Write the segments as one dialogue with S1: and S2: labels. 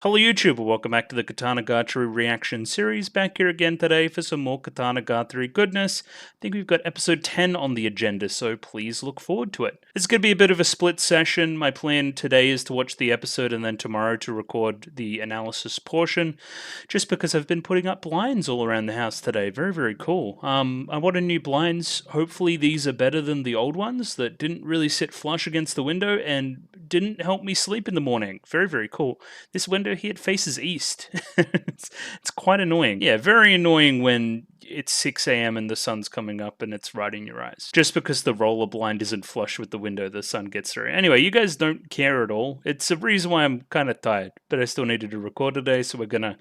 S1: Hello YouTube, welcome back to the Katanagatari reaction series. Back here again today for some more Katanagatari goodness. I think we've got episode 10 on the agenda, so please look forward to it. It's going to be a bit of a split session. My plan today is to watch the episode and then tomorrow to record the analysis portion, just because I've been putting up blinds all around the house today. Very, very cool. I wanted new blinds. Hopefully these are better than the old ones that didn't really sit flush against the window and didn't help me sleep in the morning. Very, very cool. This window here faces east. it's quite annoying. Yeah, very annoying when it's 6 a.m. and the sun's coming up and it's right in your eyes. Just because the roller blind isn't flush with the window, the sun gets through. Anyway, you guys don't care at all. It's a reason why I'm kind of tired, but I still needed to record today, so we're gonna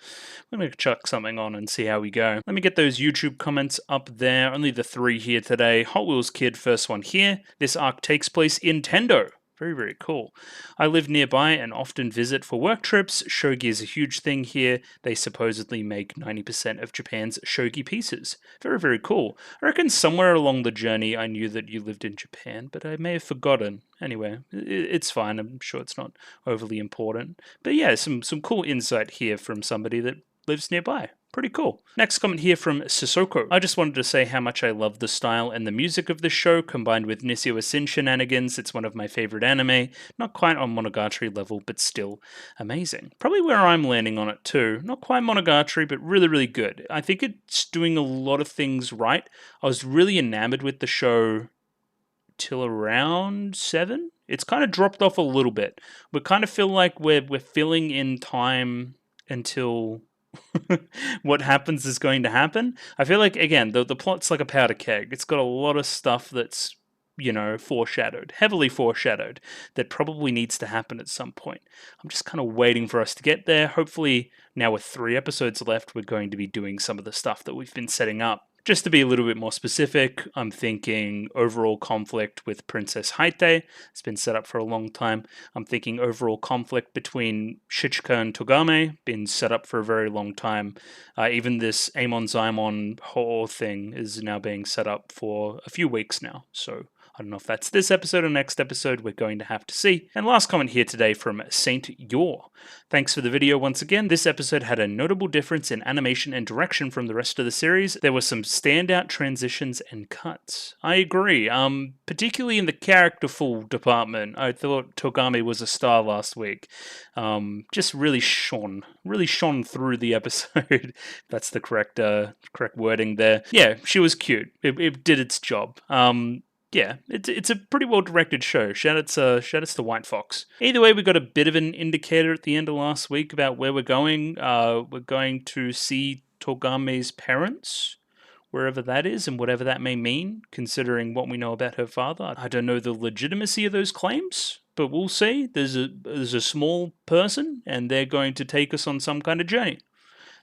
S1: chuck something on and see how we go. Let me get those YouTube comments up there. Only the 3 here today. Hot Wheels Kid, first one here. This arc takes place in Tendo. Very, very cool. I live nearby and often visit for work trips. Shogi is a huge thing here. They supposedly make 90% of Japan's shogi pieces. Very, very cool. I reckon somewhere along the journey I knew that you lived in Japan, but I may have forgotten. Anyway, it's fine. I'm sure it's not overly important. But yeah, some cool insight here from somebody that lives nearby. Pretty cool. Next comment here from Sissoko. I just wanted to say how much I love the style and the music of this show, combined with Nisio Asin shenanigans. It's one of my favorite anime. Not quite on Monogatari level, but still amazing. Probably where I'm landing on it too. Not quite Monogatari, but really, really good. I think it's doing a lot of things right. I was really enamored with the show till around 7. It's kind of dropped off a little bit. We kind of feel like we're filling in time until what happens is going to happen. I feel like, again, the plot's like a powder keg. It's got a lot of stuff that's, foreshadowed, heavily foreshadowed, that probably needs to happen at some point. I'm just kind of waiting for us to get there. Hopefully, now with 3 episodes left, we're going to be doing some of the stuff that we've been setting up. Just to be a little bit more specific, I'm thinking overall conflict with Princess Haite. It's been set up for a long time. I'm thinking overall conflict between Shichika and Togame, been set up for a very long time. Even this Amon Zaimon Ho thing is now being set up for a few weeks now. So I don't know if that's this episode or next episode. We're going to have to see. And last comment here today from Saint Yor. Thanks for the video once again. This episode had a notable difference in animation and direction from the rest of the series. There were some standout transitions and cuts. I agree. Particularly in the characterful department, I thought Togame was a star last week. Just really shone through the episode. That's the correct wording there. Yeah, she was cute. It did its job. Yeah, it's a pretty well directed show. Shout out to White Fox. Either way, we got a bit of an indicator at the end of last week about where we're going. We're going to see Togame's parents, wherever that is, and whatever that may mean, considering what we know about her father. I don't know the legitimacy of those claims, but we'll see. There's a small person, and they're going to take us on some kind of journey.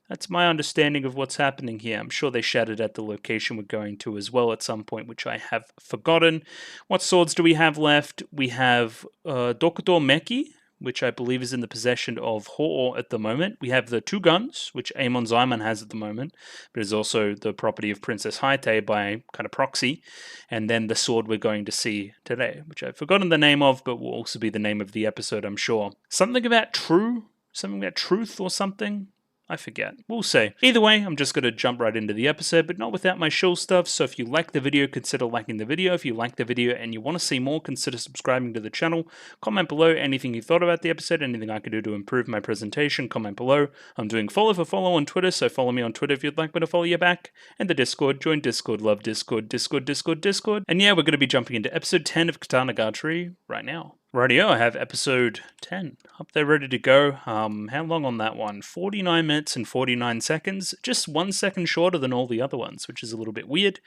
S1: That's my understanding of what's happening here. I'm sure they shouted at the location we're going to as well at some point, which I have forgotten. What swords do we have left? We have Dokuto Meki, which I believe is in the possession of Ho at the moment. We have the 2 guns, which Amon Zaimon has at the moment, but is also the property of Princess Haite by kind of proxy. And then the sword we're going to see today, which I've forgotten the name of, but will also be the name of the episode, I'm sure. Something about truth or something? I forget. We'll see. Either way, I'm just going to jump right into the episode, but not without my shill stuff. So if you like the video, consider liking the video. If you like the video and you want to see more, consider subscribing to the channel. Comment below anything you thought about the episode, anything I could do to improve my presentation. Comment below. I'm doing follow for follow on Twitter, so follow me on Twitter if you'd like me to follow you back. And the Discord. Join Discord. Love Discord. Discord. And yeah, we're going to be jumping into episode 10 of Katanagatari right now. Rightio, I have episode 10 up there ready to go. How long on that one? 49 minutes and 49 seconds. Just 1 second shorter than all the other ones, which is a little bit weird.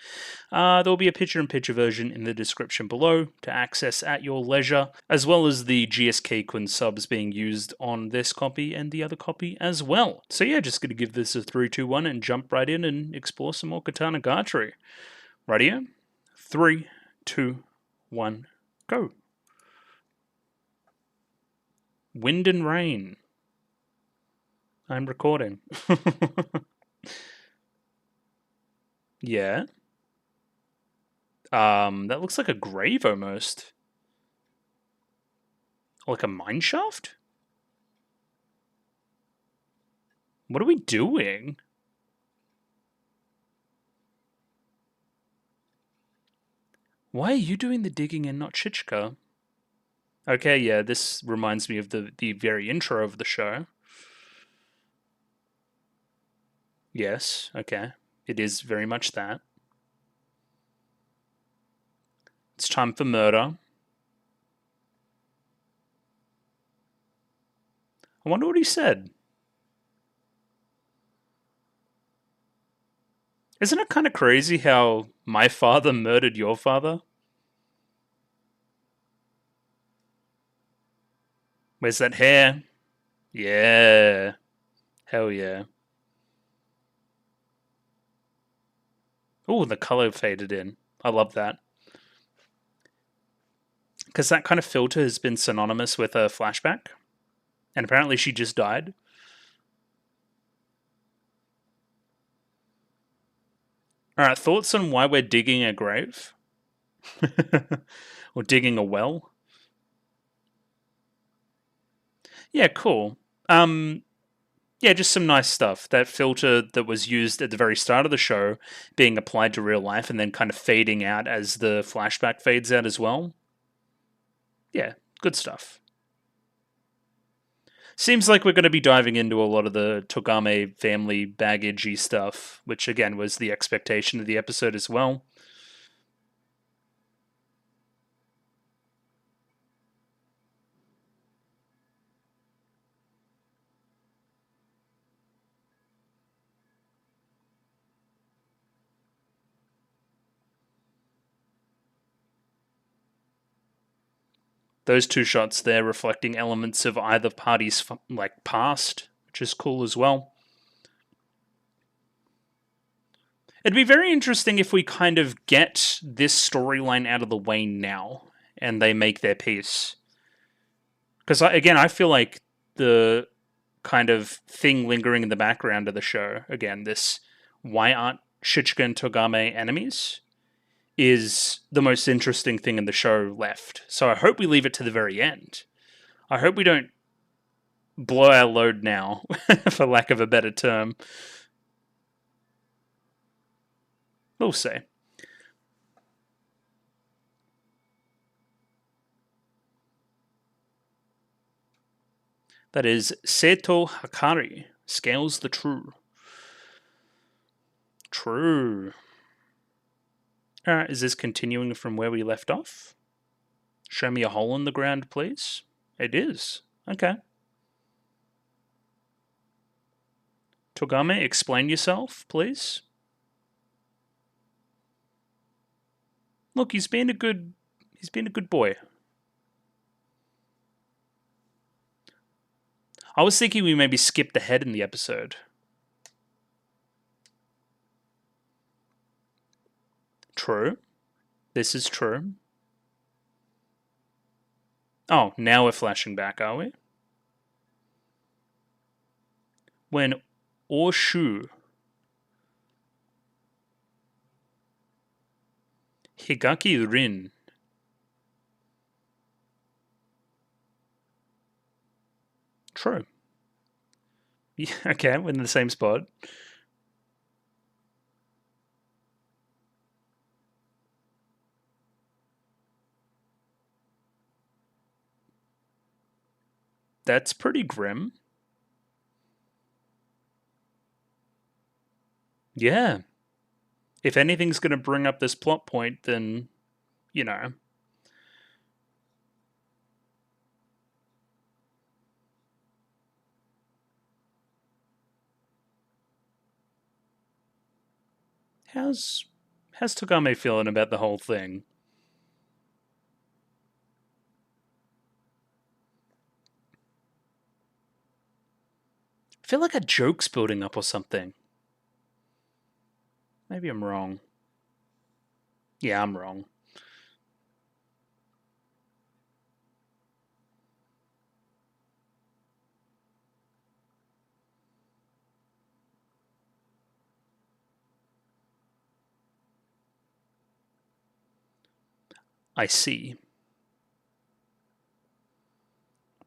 S1: There'll be a picture-in-picture version in the description below to access at your leisure, as well as the GSK Quinn subs being used on this copy and the other copy as well. So yeah, just going to give this a 3, 2, 1 and jump right in and explore some more Katanagatari. Rightio? 3, 2, 1, go. Wind and rain. I'm recording. Yeah. That looks like a grave almost. Like a mine shaft? What are we doing? Why are you doing the digging and not Chichika? Okay, yeah, this reminds me of the very intro of the show. Yes, okay. It is very much that. It's time for murder. I wonder what he said. Isn't it kind of crazy how my father murdered your father? Where's that hair? Yeah. Hell yeah. Oh, the color faded in. I love that. Because that kind of filter has been synonymous with a flashback. And apparently she just died. Alright, thoughts on why we're digging a grave? Or digging a well? Yeah, cool. Yeah, just some nice stuff. That filter that was used at the very start of the show being applied to real life and then kind of fading out as the flashback fades out as well. Yeah, good stuff. Seems like we're going to be diving into a lot of the Togame family baggagey stuff, which again was the expectation of the episode as well. Those two shots there reflecting elements of either party's like past, which is cool as well. It'd be very interesting if we kind of get this storyline out of the way now and they make their peace. Because again, I feel like the kind of thing lingering in the background of the show, again, this why aren't Shichika and Togame enemies, is the most interesting thing in the show left. So I hope we leave it to the very end. I hope we don't blow our load now, for lack of a better term. We'll see. That is Seto Hakari, scales the true. True. Alright, is this continuing from where we left off? Show me a hole in the ground, please. It is. Okay. Togame, explain yourself, please. Look, he's been a good boy. I was thinking we maybe skipped ahead in the episode. True. This is true. Oh, now we're flashing back, are we? When Oshu Higaki Rin. True. Yeah, okay, we're in the same spot. That's pretty grim. Yeah. If anything's going to bring up this plot point, then, you know. How's Togame feeling about the whole thing? I feel like a joke's building up or something. Maybe I'm wrong. Yeah, I'm wrong. I see.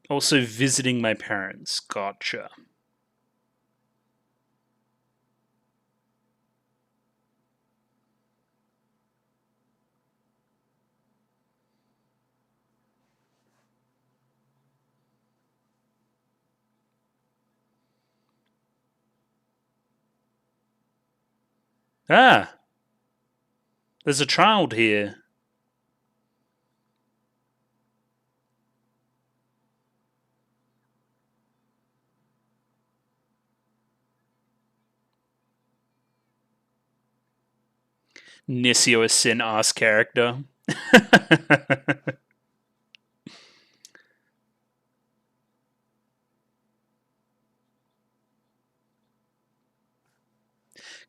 S1: Also visiting my parents. Gotcha. Ah! There's a child here. Nissio, a sin-ass character.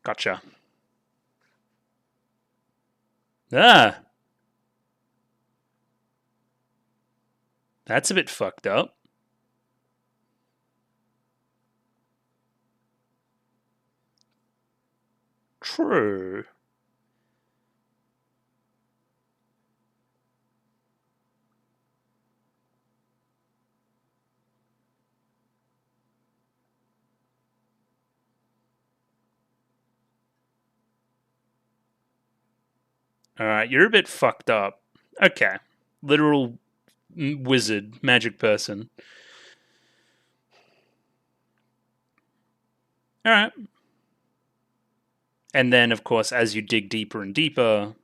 S1: Gotcha. Ah! That's a bit fucked up. True. Alright, you're a bit fucked up. Okay. Literal wizard, magic person. Alright. And then, of course, as you dig deeper and deeper,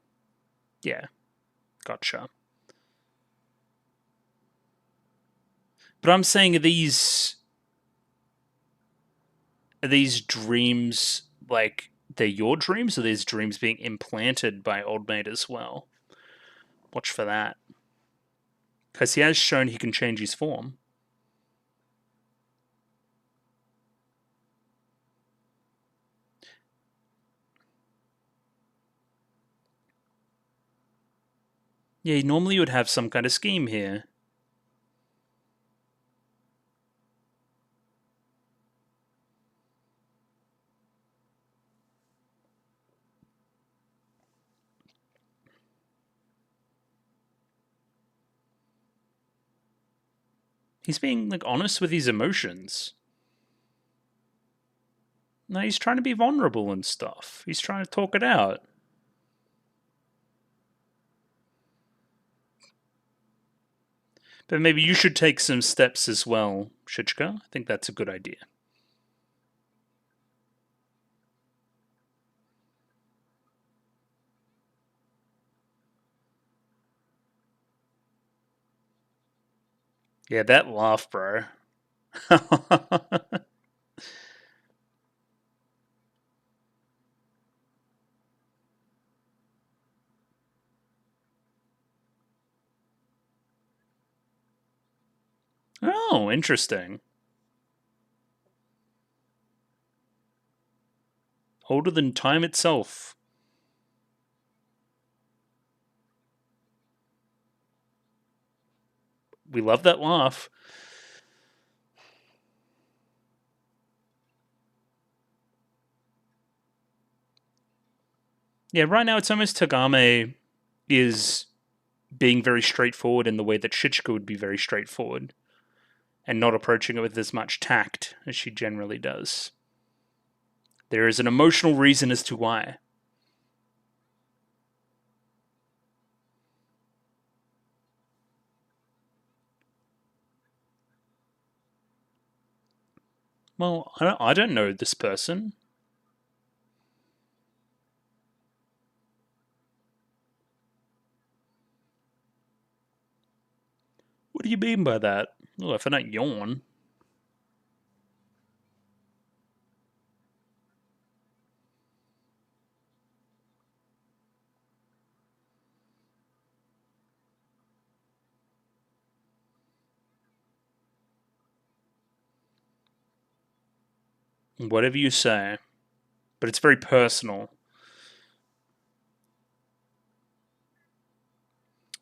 S1: yeah, gotcha. But I'm saying, are these dreams, like, they're your dreams, or these dreams being implanted by Old Maid as well? Watch for that. Because he has shown he can change his form. Yeah, normally you would have some kind of scheme here. He's being, like, honest with his emotions. No, he's trying to be vulnerable and stuff. He's trying to talk it out. But maybe you should take some steps as well, Shichka. I think that's a good idea. Yeah, that laugh, bro. Oh, interesting. Older than time itself. We love that laugh. Yeah, right now it's almost Tagame is being very straightforward in the way that Shichika would be very straightforward, and not approaching it with as much tact as she generally does. There is an emotional reason as to why. Well, I don't know this person. What do you mean by that? Oh, if I don't yawn. Whatever you say. But it's very personal.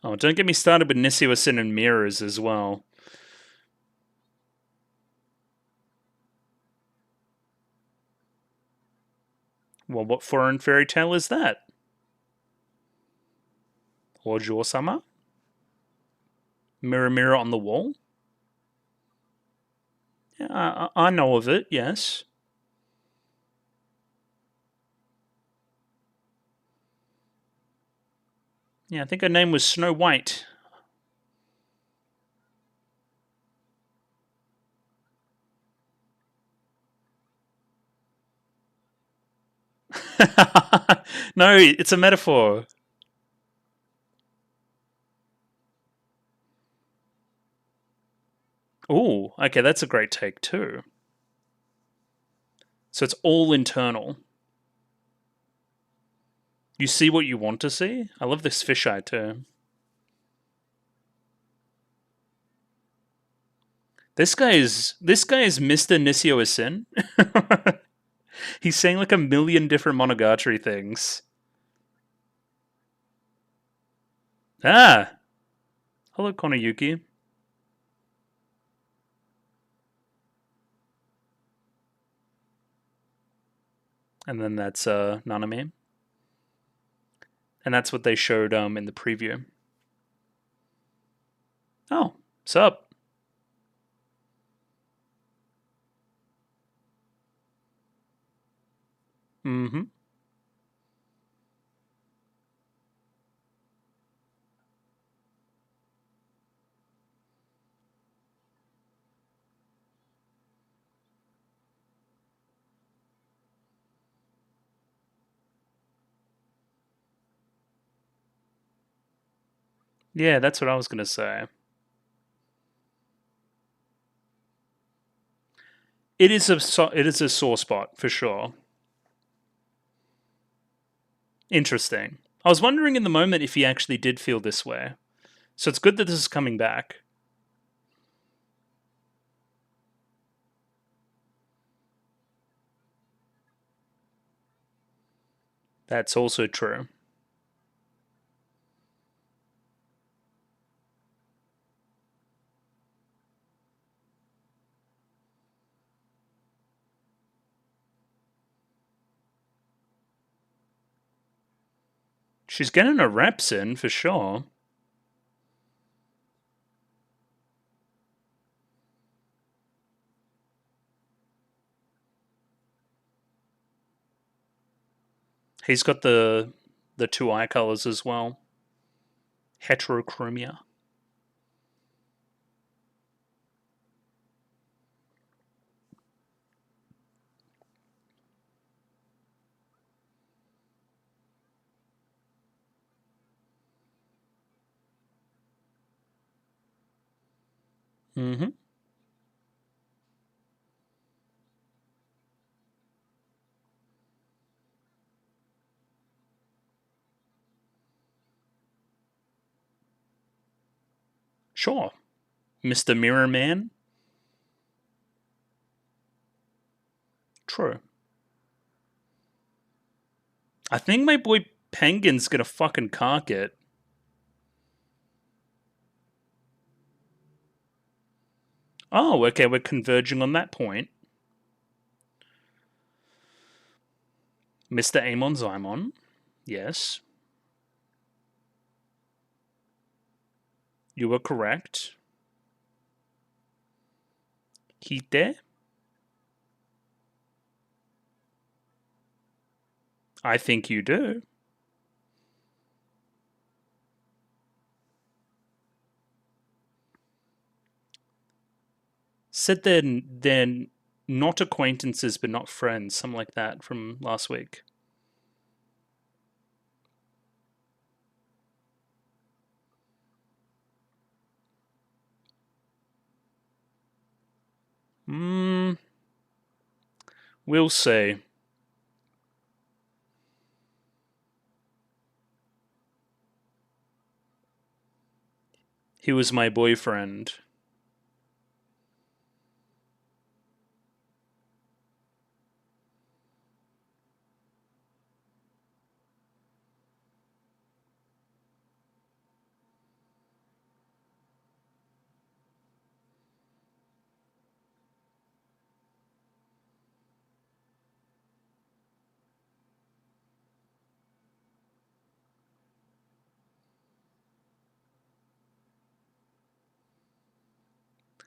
S1: Oh, don't get me started with Nisiwasin and mirrors as well. Well, what foreign fairy tale is that? Ojo-sama? Mirror, mirror on the wall? Yeah, I know of it, yes. Yeah, I think her name was Snow White. No, it's a metaphor. Oh, okay, that's a great take too. So it's all internal. You see what you want to see. I love this fisheye too. This guy is Mr. Nisio Asin. He's saying like a million different Monogatari things. Ah, hello Konayuki. And then that's Nanami. And that's what they showed in the preview. Oh, sup? Mm-hmm. Yeah, that's what I was gonna say. It is a sore spot for sure. Interesting. I was wondering in the moment if he actually did feel this way. So it's good that this is coming back. That's also true. She's getting her reps in for sure. He's got the two eye colors as well. Heterochromia. Mm-hmm. Sure. Mr. Mirror Man. True. I think my boy Penguin's gonna fucking cark it. Oh, okay, we're converging on that point. Mr. Amon Zymon. Yes, you were correct. Hite? I think you do. Said they're not acquaintances but not friends, something like that from last week. Hmm, we'll see. He was my boyfriend.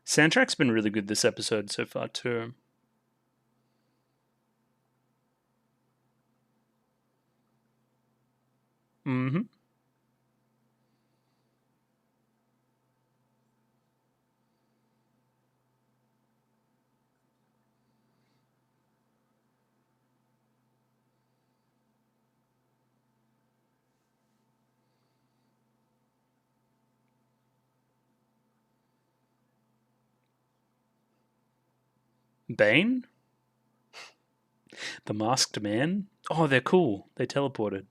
S1: Soundtrack's been really good this episode so far too. Mm-hmm. Bane? The Masked Man? Oh, they're cool. They teleported.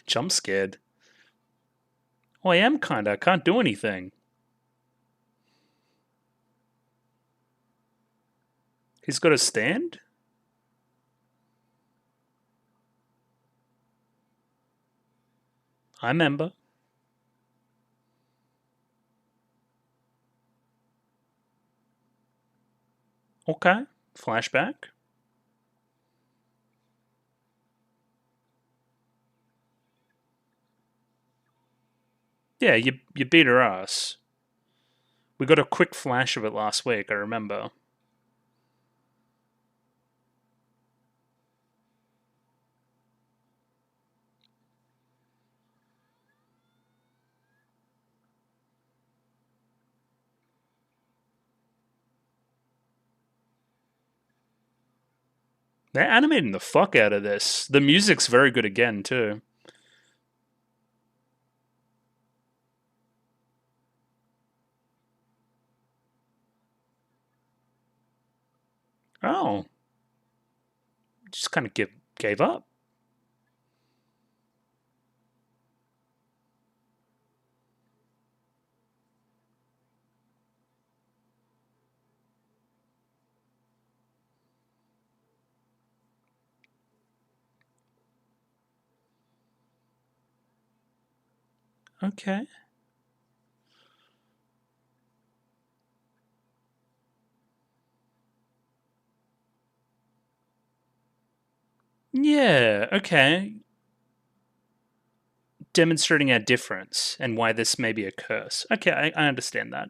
S1: Jump scared. Oh, I am kinda. I can't do anything. He's got a stand? I remember. Okay. Flashback. Yeah, you beat her ass. We got a quick flash of it last week, I remember. They're animating the fuck out of this. The music's very good again, too. Oh. Just kind of gave up. Okay. Yeah, okay. Demonstrating our difference and why this may be a curse. Okay, I understand that.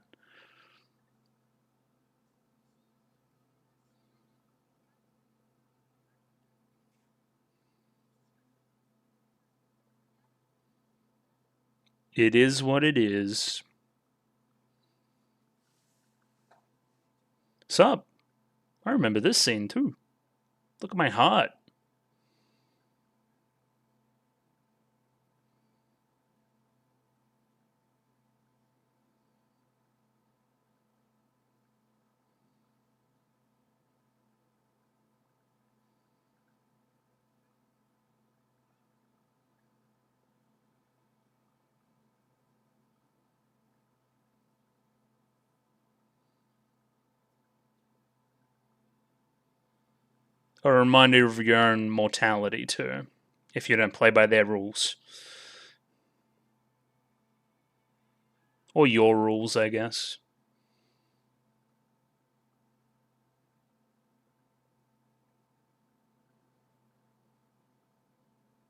S1: It is what it is. Sup? I remember this scene too. Look at my heart. A reminder of your own mortality too, if you don't play by their rules. Or your rules, I guess.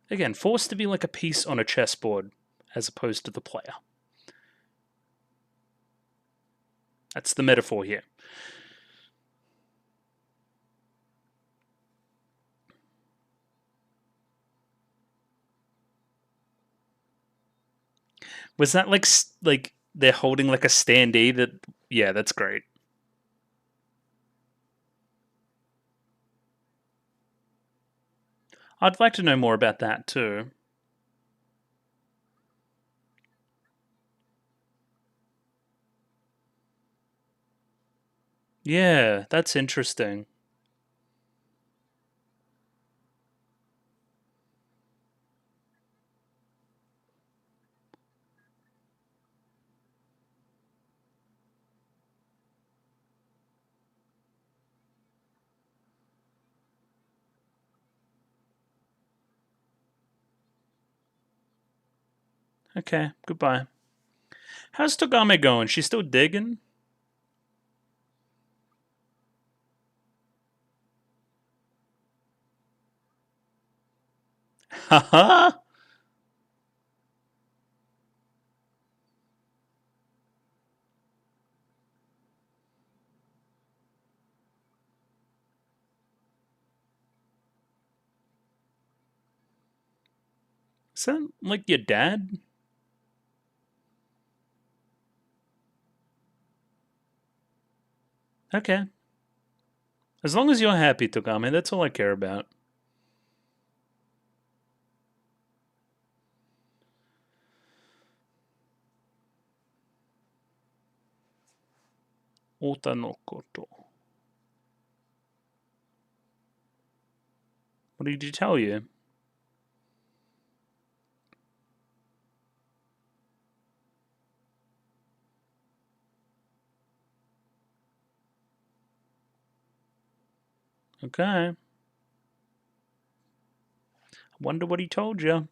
S1: Again, forced to be like a piece on a chessboard as opposed to the player. That's the metaphor here. Was that like they're holding like a standee that? Yeah, that's great. I'd like to know more about that too. Yeah, that's interesting. Okay, goodbye. How's Togame going? She's still digging? Haha! Is that like your dad? Okay. As long as you're happy, Togame, that's all I care about. Ota no koto. What did he tell you? Okay. Wonder what he told you.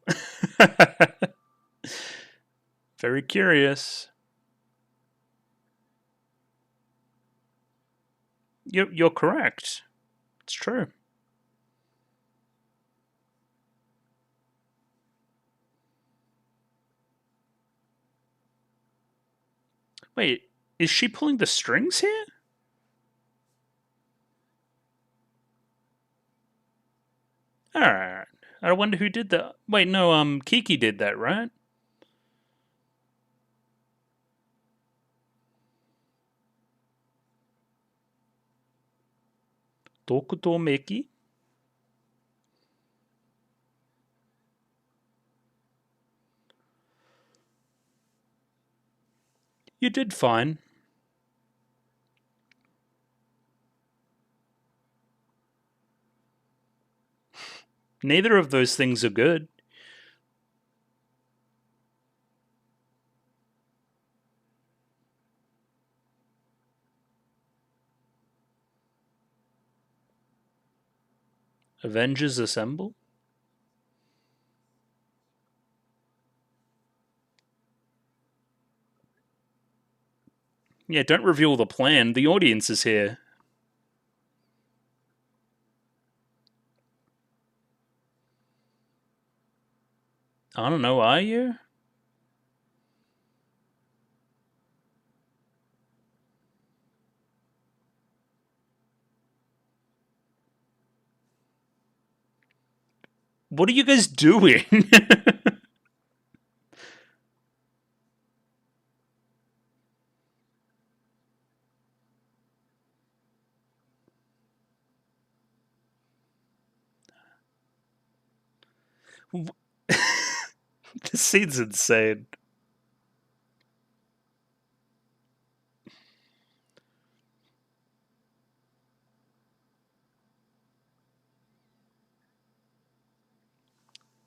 S1: Very curious. You're correct. It's true. Wait, is she pulling the strings here? Alright. I wonder who did that. Wait, no, Kiki did that, right? Tokuto Meki? You did fine. Neither of those things are good. Avengers Assemble? Yeah, don't reveal the plan. The audience is here. I don't know, are you? What are you guys doing? This scene's insane.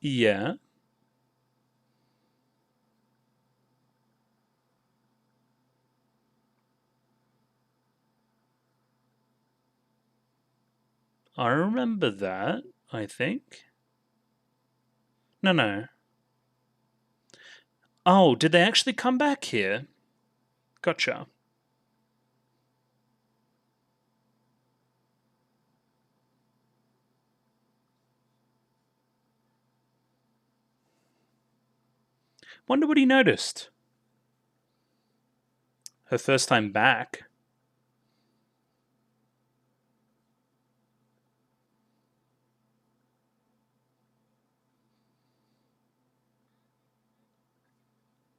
S1: Yeah. I remember that, I think. No, no. Oh, did they actually come back here? Gotcha. Wonder what he noticed. Her first time back.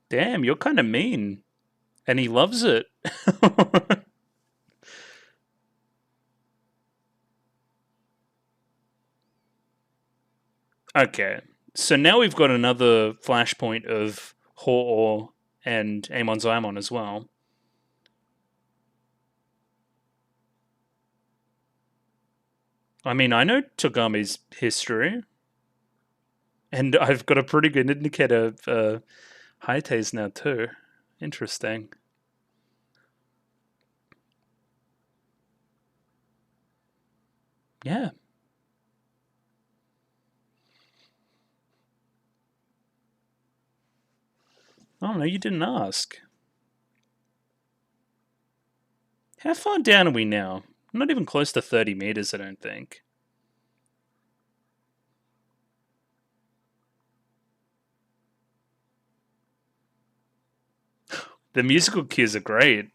S1: Damn, you're kind of mean. And he loves it. Okay. So now we've got another flashpoint of Ho and Amon Zaimon as well. I mean, I know Togame's history, and I've got a pretty good indicator of Haite's now too. Interesting. Yeah. Oh no, you didn't ask. How far down are we now? Not even close to 30 meters, I don't think. The musical cues are great.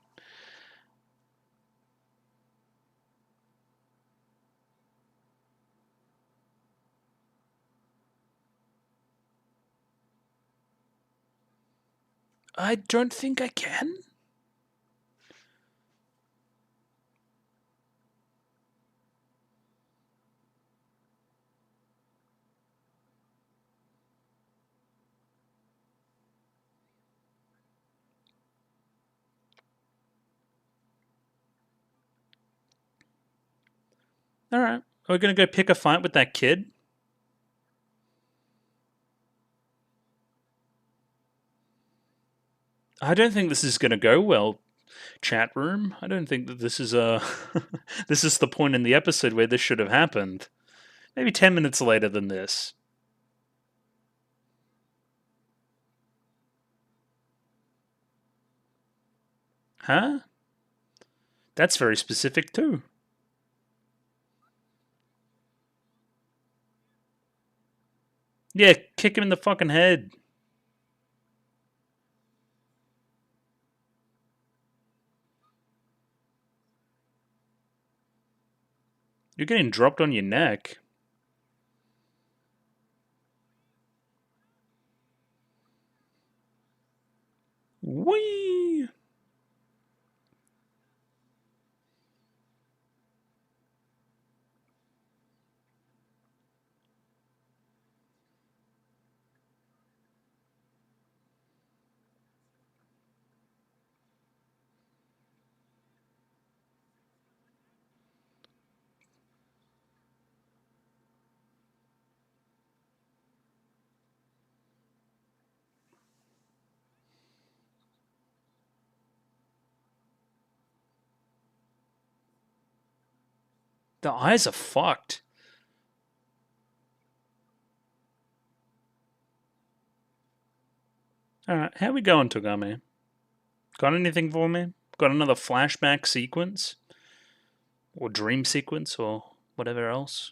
S1: I don't think I can. Alright. We're gonna go pick a fight with that kid? I don't think this is gonna go well, chat room. I don't think that this is this is the point in the episode where this should have happened. Maybe 10 minutes later than this. Huh? That's very specific too. Yeah, kick him in the fucking head. You're getting dropped on your neck. Whee! The eyes are fucked. Alright, how we going, Togami? Got anything for me? Got another flashback sequence? Or dream sequence, or whatever else?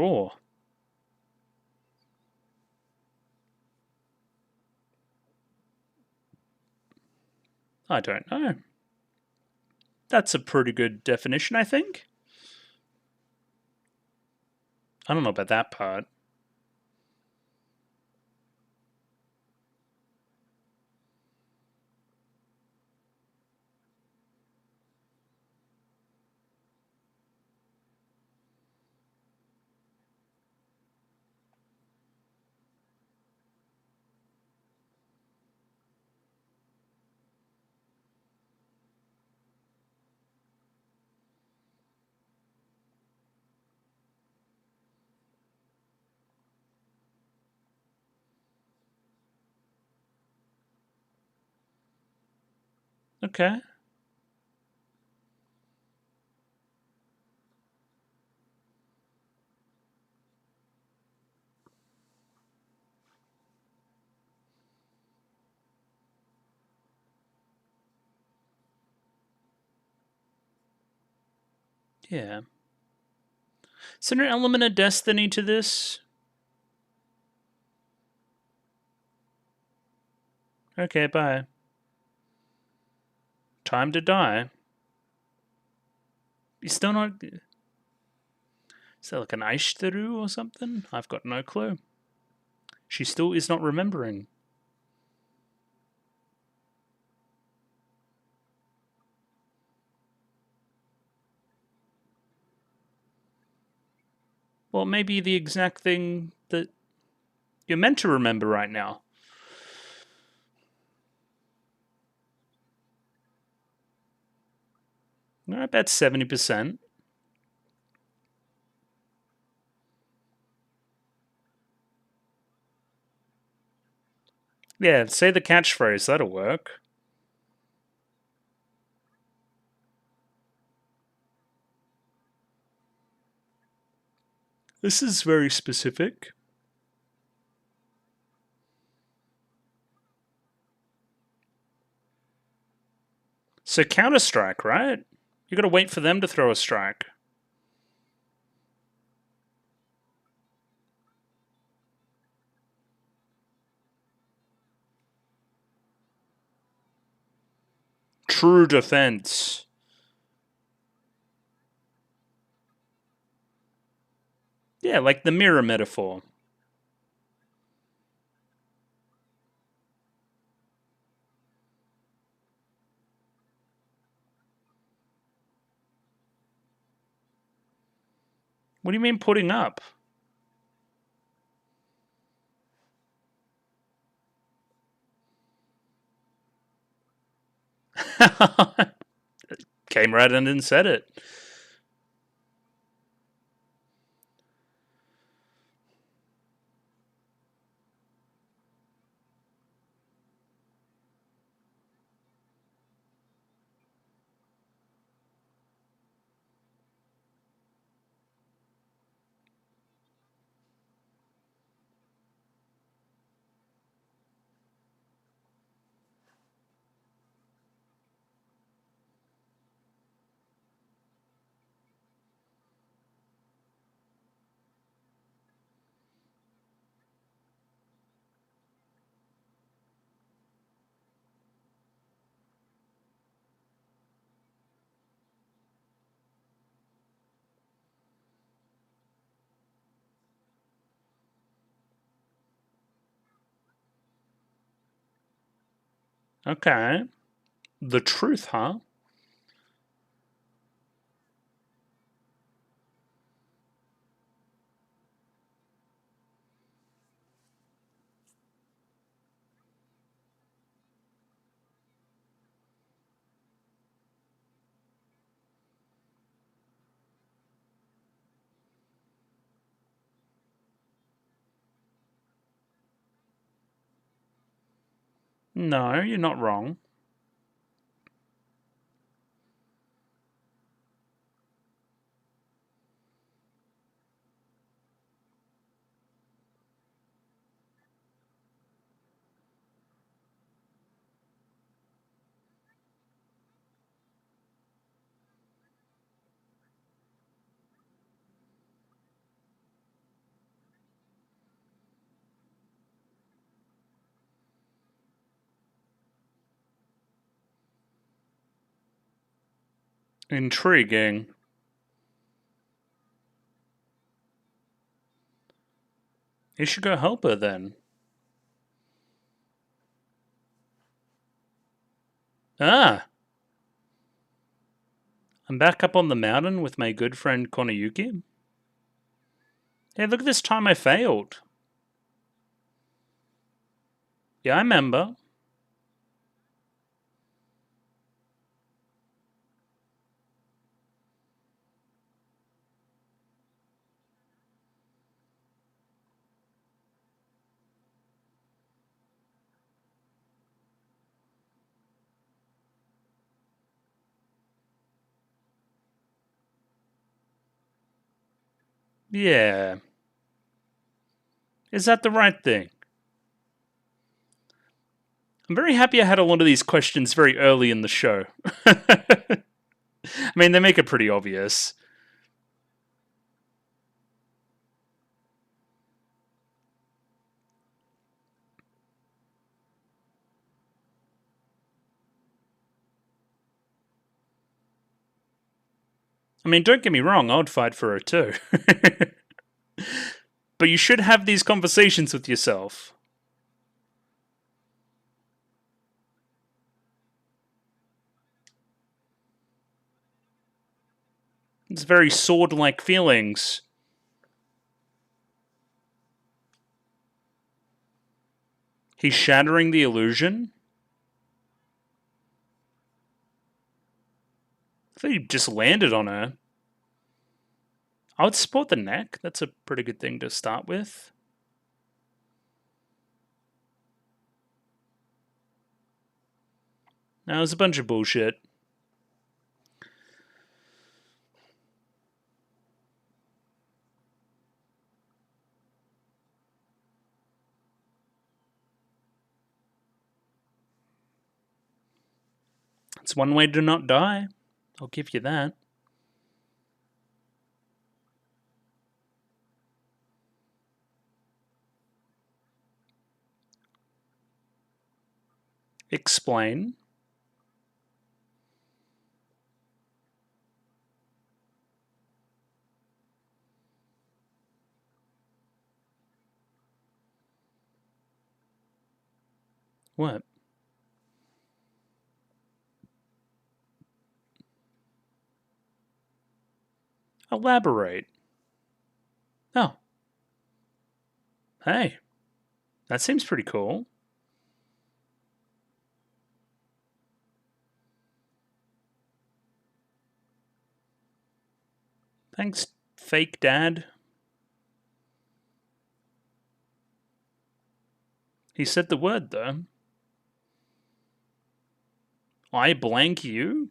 S1: Oh. I don't know. That's a pretty good definition, I think. I don't know about that part. Okay. Yeah. Is there an element of destiny to this? Okay, bye. Time to die. You're still not... Is that like an Aishtaru or something? I've got no clue. She still is not remembering. Well, maybe the exact thing that you're meant to remember right now. I bet 70%. Yeah, say the catchphrase, that'll work. This is very specific. So counter strike, right? You gotta wait for them to throw a strike. True defense. Yeah, like the mirror metaphor. What do you mean putting up? Came right in and said it. Okay. The truth, huh? No, you're not wrong. Intriguing. You should go help her then. Ah, I'm back up on the mountain with my good friend Konayuki. Hey, look at this time I failed. Yeah, I remember. Yeah. Is that the right thing? I'm very happy I had a lot of these questions very early in the show. I mean, they make it pretty obvious. I mean, don't get me wrong, I would fight for her too. But you should have these conversations with yourself. It's very sword like feelings. He's shattering the illusion? I thought he just landed on her. I would support the neck. That's a pretty good thing to start with. Now, it was a bunch of bullshit. It's one way to not die. I'll give you that. Explain. What? Elaborate. Oh. Hey. That seems pretty cool. Thanks, fake dad. He said the word, though. I blank you?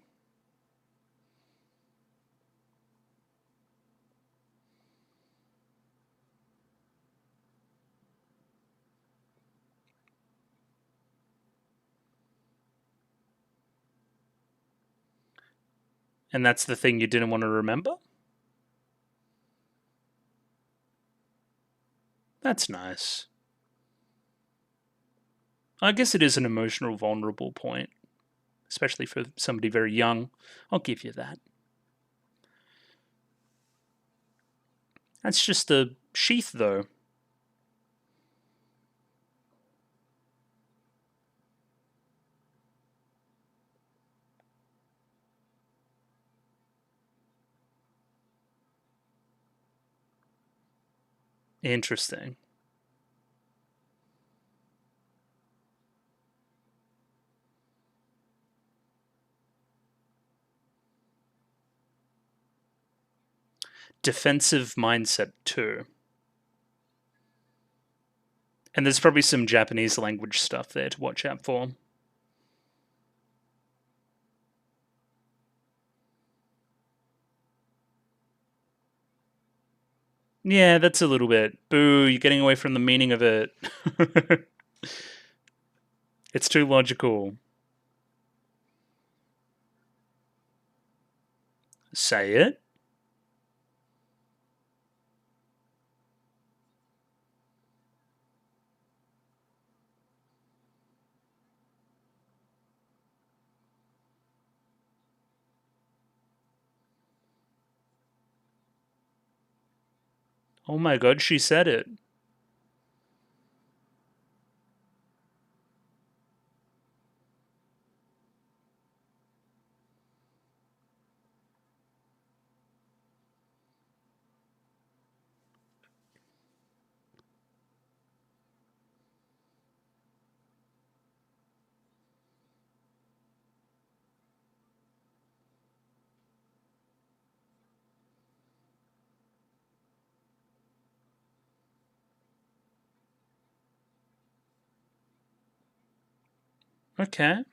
S1: And that's the thing you didn't want to remember? That's nice. I guess it is an emotional, vulnerable point, especially for somebody very young. I'll give you that. That's just a sheath, though. Interesting. Defensive mindset, too. And there's probably some Japanese language stuff there to watch out for. Yeah, that's a little bit. Boo, you're getting away from the meaning of it. It's too logical. Say it. Oh my god, she said it. Okay.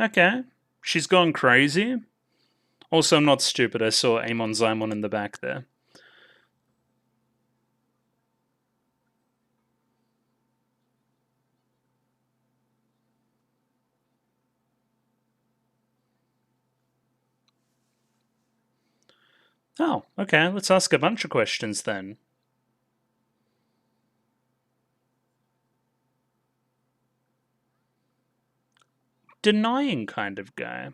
S1: Okay. She's gone crazy. Also, I'm not stupid. I saw Amon Zymon in the back there. Oh, okay. Let's ask a bunch of questions then. Denying kind of guy.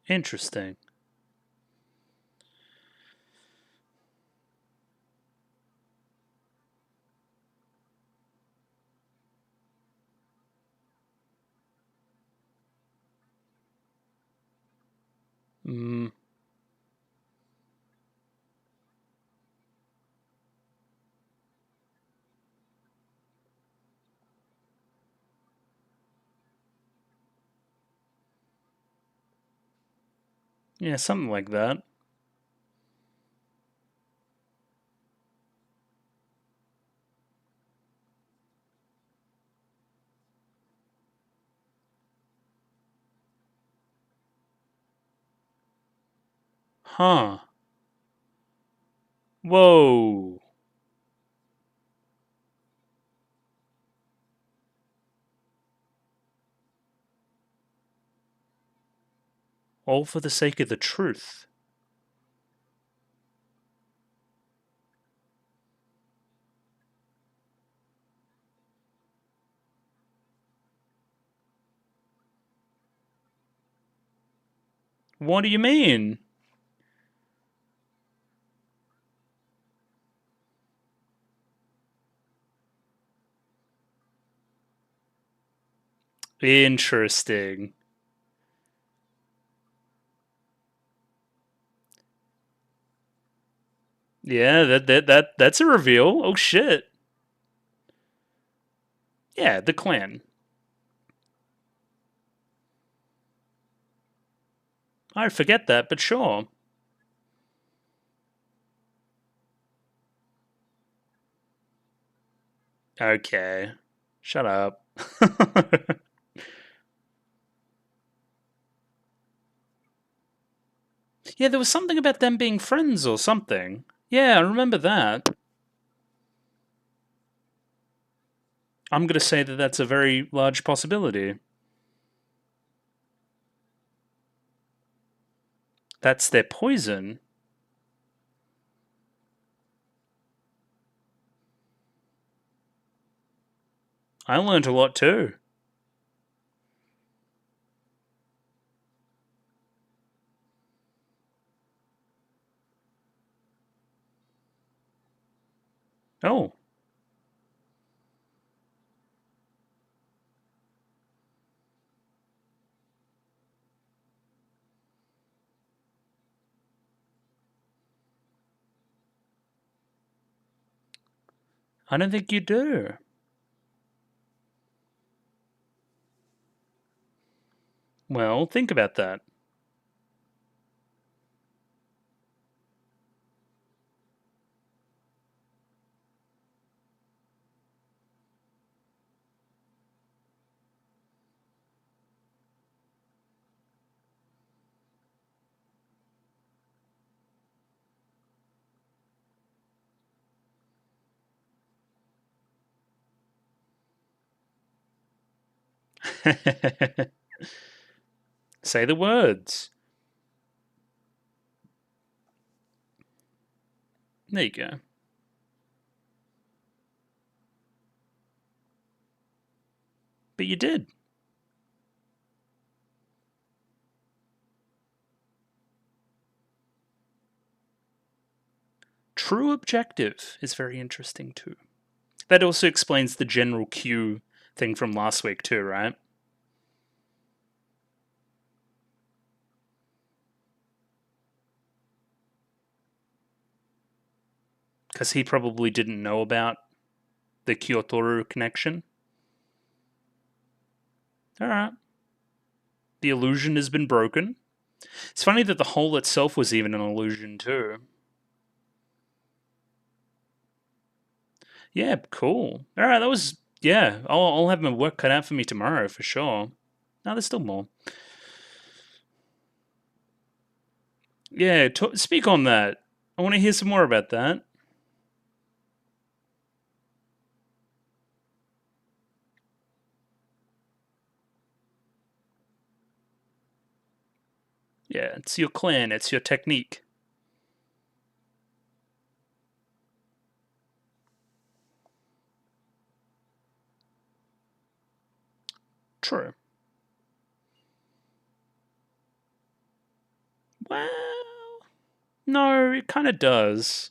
S1: Interesting. Mm, yeah, something like that. Huh. Whoa. All for the sake of the truth. What do you mean? Interesting. Yeah, that's a reveal. Oh shit. Yeah, the clan. I forget that, but sure. Okay. Shut up. Yeah, there was something about them being friends or something. Yeah, I remember that. I'm going to say that that's a very large possibility. That's their poison. I learned a lot too. Oh, I don't think you do. Well, think about that. Say the words. There you go. But you did. True objective is very interesting too. That also explains the general Q thing from last week too, right? Because he probably didn't know about the Kyotoru connection. Alright. The illusion has been broken. It's funny that the hole itself was even an illusion too. Yeah, cool. Alright, that was... Yeah, I'll have my work cut out for me tomorrow for sure. No, there's still more. Yeah, speak on that. I want to hear some more about that. Yeah, it's your clan, it's your technique. True. Well, no, it kind of does.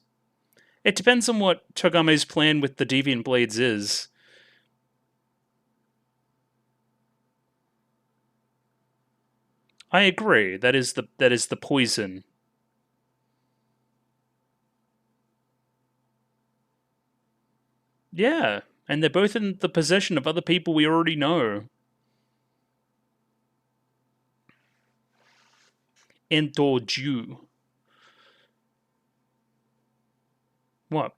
S1: It depends on what Togame's plan with the Deviant Blades is. I agree. That is the poison. Yeah, and they're both in the possession of other people we already know. Endoju. What?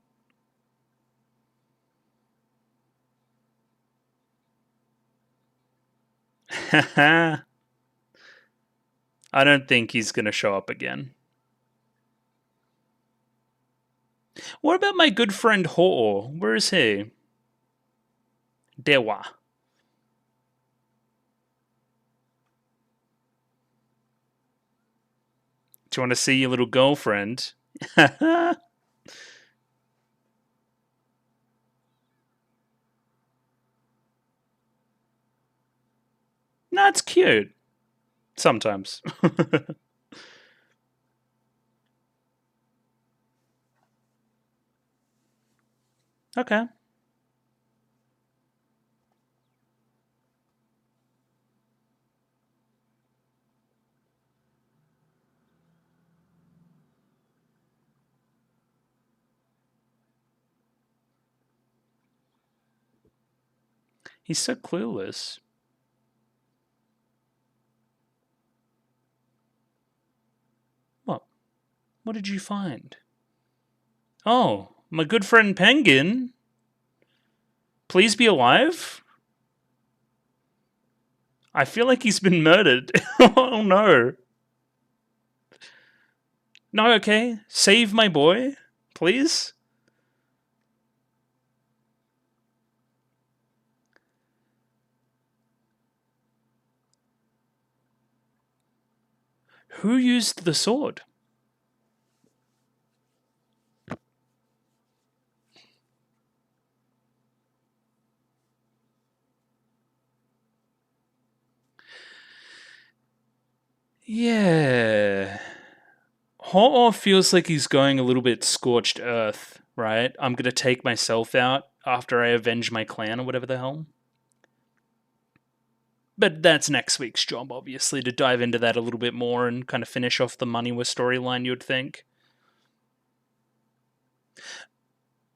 S1: I don't think he's going to show up again. What about my good friend Ho? Where is he? Dewa. Do you want to see your little girlfriend? No, it's cute. Sometimes. Okay. He's so clueless. What? What did you find? Oh, my good friend Penguin. Please be alive? I feel like he's been murdered. Oh no. No, okay. Save my boy, please. Who used the sword? Yeah. Ho feels like he's going a little bit scorched earth, right? I'm gonna take myself out after I avenge my clan or whatever the hell. But that's next week's job, obviously, to dive into that a little bit more and kind of finish off the Maniwa storyline, you'd think.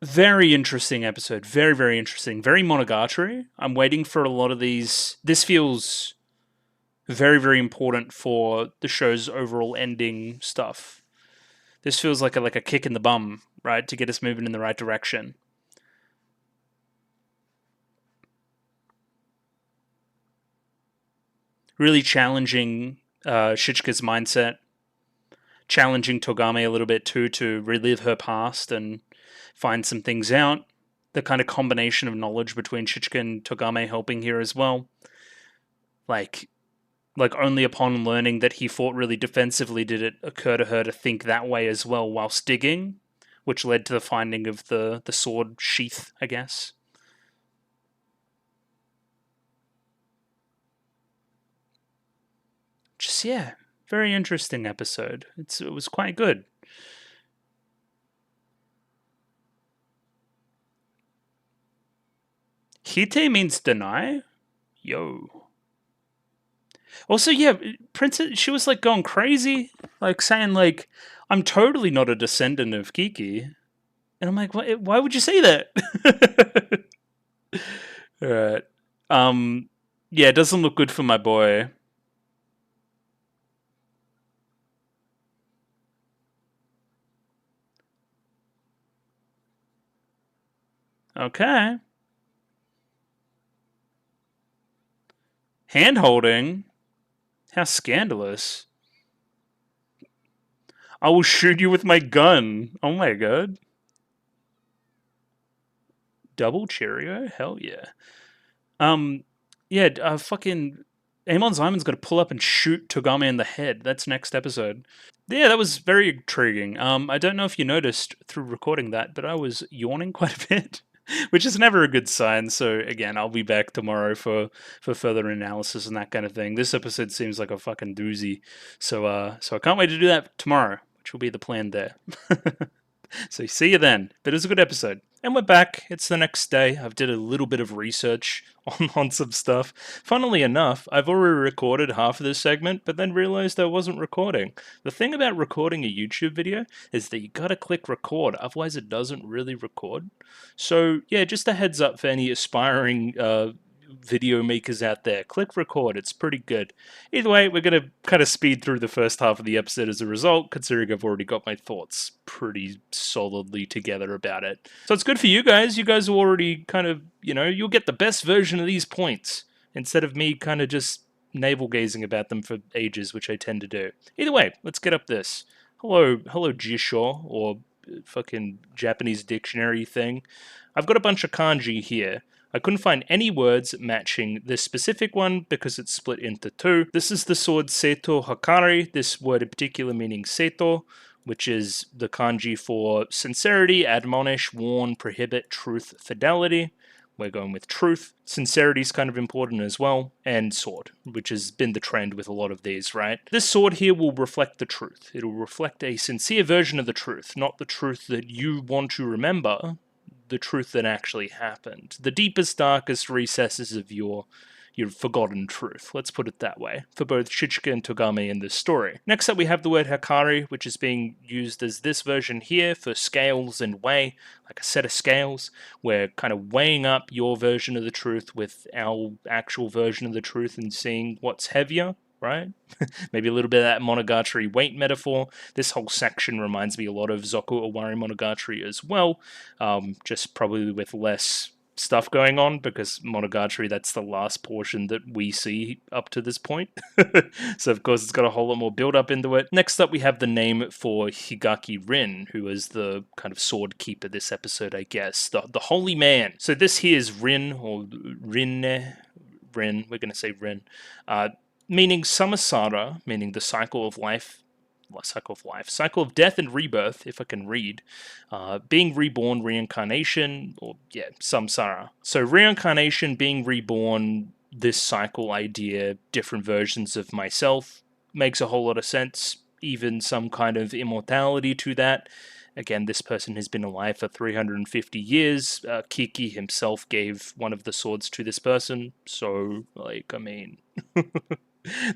S1: Very interesting episode. Very, very interesting. Very Monogatari. I'm waiting for a lot of these. This feels very, very important for the show's overall ending stuff. This feels like a kick in the bum, right, to get us moving in the right direction. Really challenging Shichika's mindset, challenging Togame a little bit too to relive her past and find some things out. The kind of combination of knowledge between Shichika and Togame helping here as well. Like only upon learning that he fought really defensively did it occur to her to think that way as well whilst digging, which led to the finding of the sword sheath, I guess. Just, yeah, very interesting episode. It was quite good. Hite means deny? Yo. Also, yeah, Princess, she was like going crazy, like saying like, "I'm totally not a descendant of Kiki," and I'm like, why would you say that? All right. Yeah, it doesn't look good for my boy. Okay. Hand holding. How scandalous. I will shoot you with my gun. Oh my god. Double Cheerio? Hell yeah. Um, yeah, fucking Amon Zyman's got to pull up and shoot Togame in the head. That's next episode. Yeah, that was very intriguing. I don't know if you noticed through recording that, but I was yawning quite a bit, which is never a good sign. So again, I'll be back tomorrow for further analysis and that kind of thing. This episode seems like a fucking doozy, so I can't wait to do that tomorrow, which will be the plan there. So see you then. But it was a good episode. And we're back. It's the next day. I've did a little bit of research on some stuff. Funnily enough, I've already recorded half of this segment, but then realized I wasn't recording. The thing about recording a YouTube video is that you gotta click record, otherwise it doesn't really record. So yeah, just a heads up for any aspiring video makers out there. Click record, it's pretty good. Either way, we're going to kind of speed through the first half of the episode as a result, considering I've already got my thoughts pretty solidly together about it. So it's good for you guys. You guys will already kind of, you'll get the best version of these points instead of me kind of just navel gazing about them for ages, which I tend to do. Either way, let's get up this. Hello, Jisho, or fucking Japanese dictionary thing. I've got a bunch of kanji here. I couldn't find any words matching this specific one because it's split into two. This is the sword Seito Hakari, this word in particular meaning Seito, which is the kanji for sincerity, admonish, warn, prohibit, truth, fidelity. We're going with truth. Sincerity is kind of important as well. And sword, which has been the trend with a lot of these, right? This sword here will reflect the truth. It'll reflect a sincere version of the truth, not the truth that you want to remember, the truth that actually happened. The deepest, darkest recesses of your forgotten truth. Let's put it that way, for both Shichika and Togame in this story. Next up we have the word Hakari, which is being used as this version here for scales and weigh, like a set of scales. We're kind of weighing up your version of the truth with our actual version of the truth and seeing what's heavier, right? Maybe a little bit of that Monogatari weight metaphor. This whole section reminds me a lot of Zoku Owari Monogatari as well, just probably with less stuff going on, because Monogatari, that's the last portion that we see up to this point. So of course it's got a whole lot more build up into it. Next up we have the name for Higaki Rin, who is the kind of sword keeper this episode, I guess. The holy man. So this here is Rin, or Rinne, Rin, we're going to say Rin, meaning Samsara, meaning the cycle of life, cycle of death and rebirth, if I can read, being reborn, reincarnation, or yeah, samsara. So reincarnation, being reborn, this cycle idea, different versions of myself, makes a whole lot of sense, even some kind of immortality to that. Again, this person has been alive for 350 years. Kiki himself gave one of the swords to this person, so, like, I mean...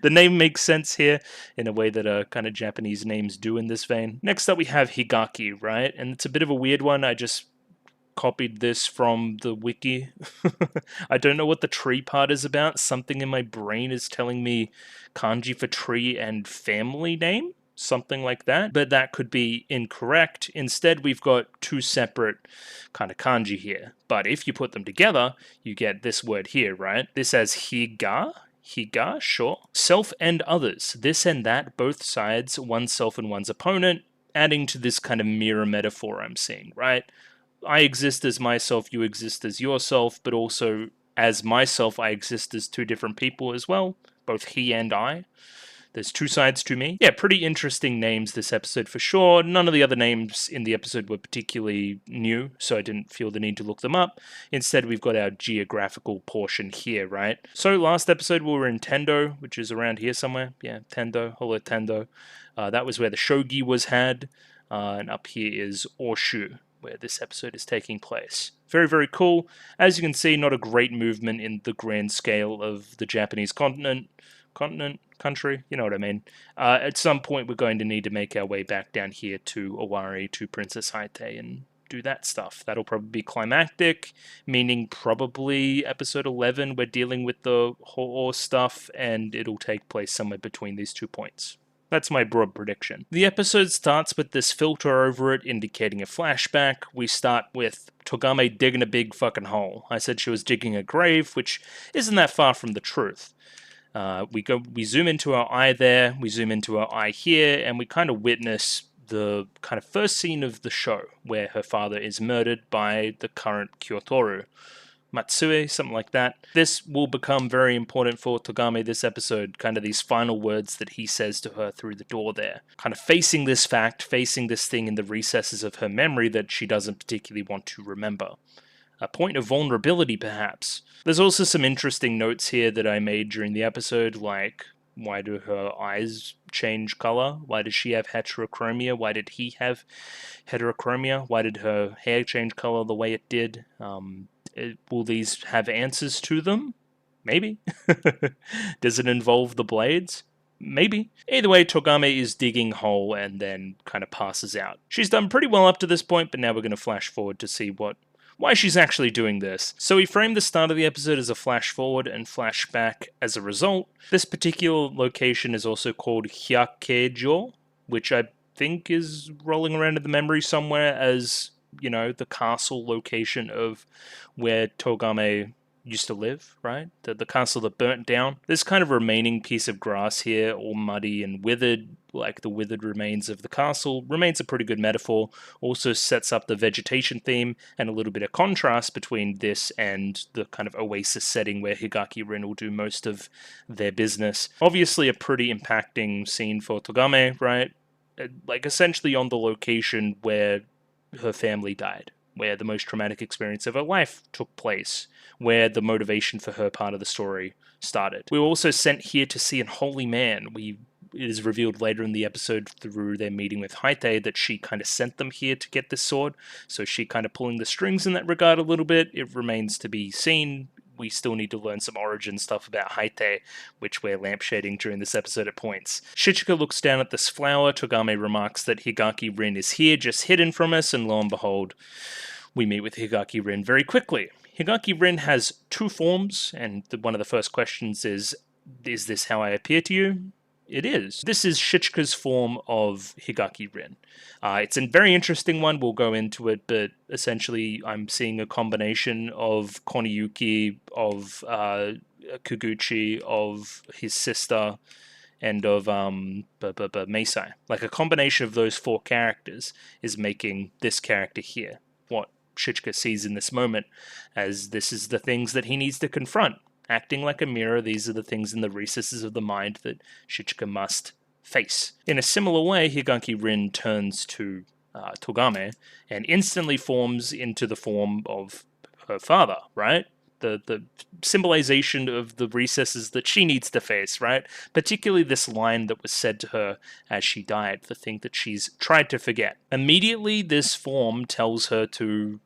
S1: The name makes sense here in a way that kind of Japanese names do in this vein. Next up we have Higaki, right? And it's a bit of a weird one. I just copied this from the wiki. I don't know what the tree part is about. Something in my brain is telling me kanji for tree and family name, something like that, but that could be incorrect. Instead, we've got two separate kind of kanji here, but if you put them together, you get this word here, right? This as Higa, sure. Self and others, this and that, both sides, oneself and one's opponent, adding to this kind of mirror metaphor I'm seeing, right? I exist as myself, you exist as yourself, but also as myself, I exist as two different people as well, both he and I. There's two sides to me. Yeah, pretty interesting names this episode for sure. None of the other names in the episode were particularly new, so I didn't feel the need to look them up. Instead, we've got our geographical portion here, right? So last episode we were in Tendo, which is around here somewhere. Yeah, Tendo, Holo Tendo. That was where the shogi was had. And up here is Oshu, where this episode is taking place. Very, very cool. As you can see, not a great movement in the grand scale of the Japanese country, you know what I mean. At some point, we're going to need to make our way back down here to Owari, to Princess Haite, and do that stuff. That'll probably be climactic, meaning probably episode 11, we're dealing with the Ho'o stuff, and it'll take place somewhere between these 2 points. That's my broad prediction. The episode starts with this filter over it indicating a flashback. We start with Togame digging a big fucking hole. I said she was digging a grave, which isn't that far from the truth. We zoom into our eye there, we zoom into our eye here, and we kind of witness the kind of first scene of the show, where her father is murdered by the current Kyotoru. Matsue, something like that. This will become very important for Togame this episode, kind of these final words that he says to her through the door there. Kind of facing this fact, facing this thing in the recesses of her memory that she doesn't particularly want to remember. A point of vulnerability, perhaps. There's also some interesting notes here that I made during the episode, like, why do her eyes change color? Why does she have heterochromia? Why did he have heterochromia? Why did her hair change color the way it did? Will these have answers to them? Maybe. Does it involve the blades? Maybe. Either way, Togame is digging hole and then kind of passes out. She's done pretty well up to this point, but now we're going to flash forward to see why she's actually doing this. So we framed the start of the episode as a flash forward and flash back as a result. This particular location is also called Hyakejo, which I think is rolling around in the memory somewhere as, you know, the castle location of where Togame used to live, right? The castle that burnt down. This kind of remaining piece of grass here, all muddy and withered, like the withered remains of the castle, remains a pretty good metaphor. Also sets up the vegetation theme and a little bit of contrast between this and the kind of oasis setting where Higaki Rin will do most of their business. Obviously a pretty impacting scene for Togame, right? Like essentially on the location where her family died, where the most traumatic experience of her life took place, where the motivation for her part of the story started. We were also sent here to see an holy man. We it is revealed later in the episode through their meeting with Haite that she kind of sent them here to get this sword. So she kind of pulling the strings in that regard a little bit. It remains to be seen. We still need to learn some origin stuff about Haite, which we're lampshading during this episode at points. Shichika looks down at this flower. Togame remarks that Higaki Rin is here, just hidden from us, and lo and behold, we meet with Higaki Rin very quickly. Higaki Rin has two forms, and one of the first questions is this how I appear to you? It is. This is Shichika's form of Higaki Rin. It's a very interesting one, we'll go into it, but essentially I'm seeing a combination of Koniyuki, of Kuguchi, of his sister, and of Meisai. Like a combination of those four characters is making this character here what Shichika sees in this moment as this is the things that he needs to confront. Acting like a mirror, these are the things in the recesses of the mind that Shichika must face. In a similar way, Higaki Rin turns to Togame and instantly forms into the form of her father, right? The symbolization of the recesses that she needs to face, right? Particularly this line that was said to her as she died, the thing that she's tried to forget. Immediately, this form tells her to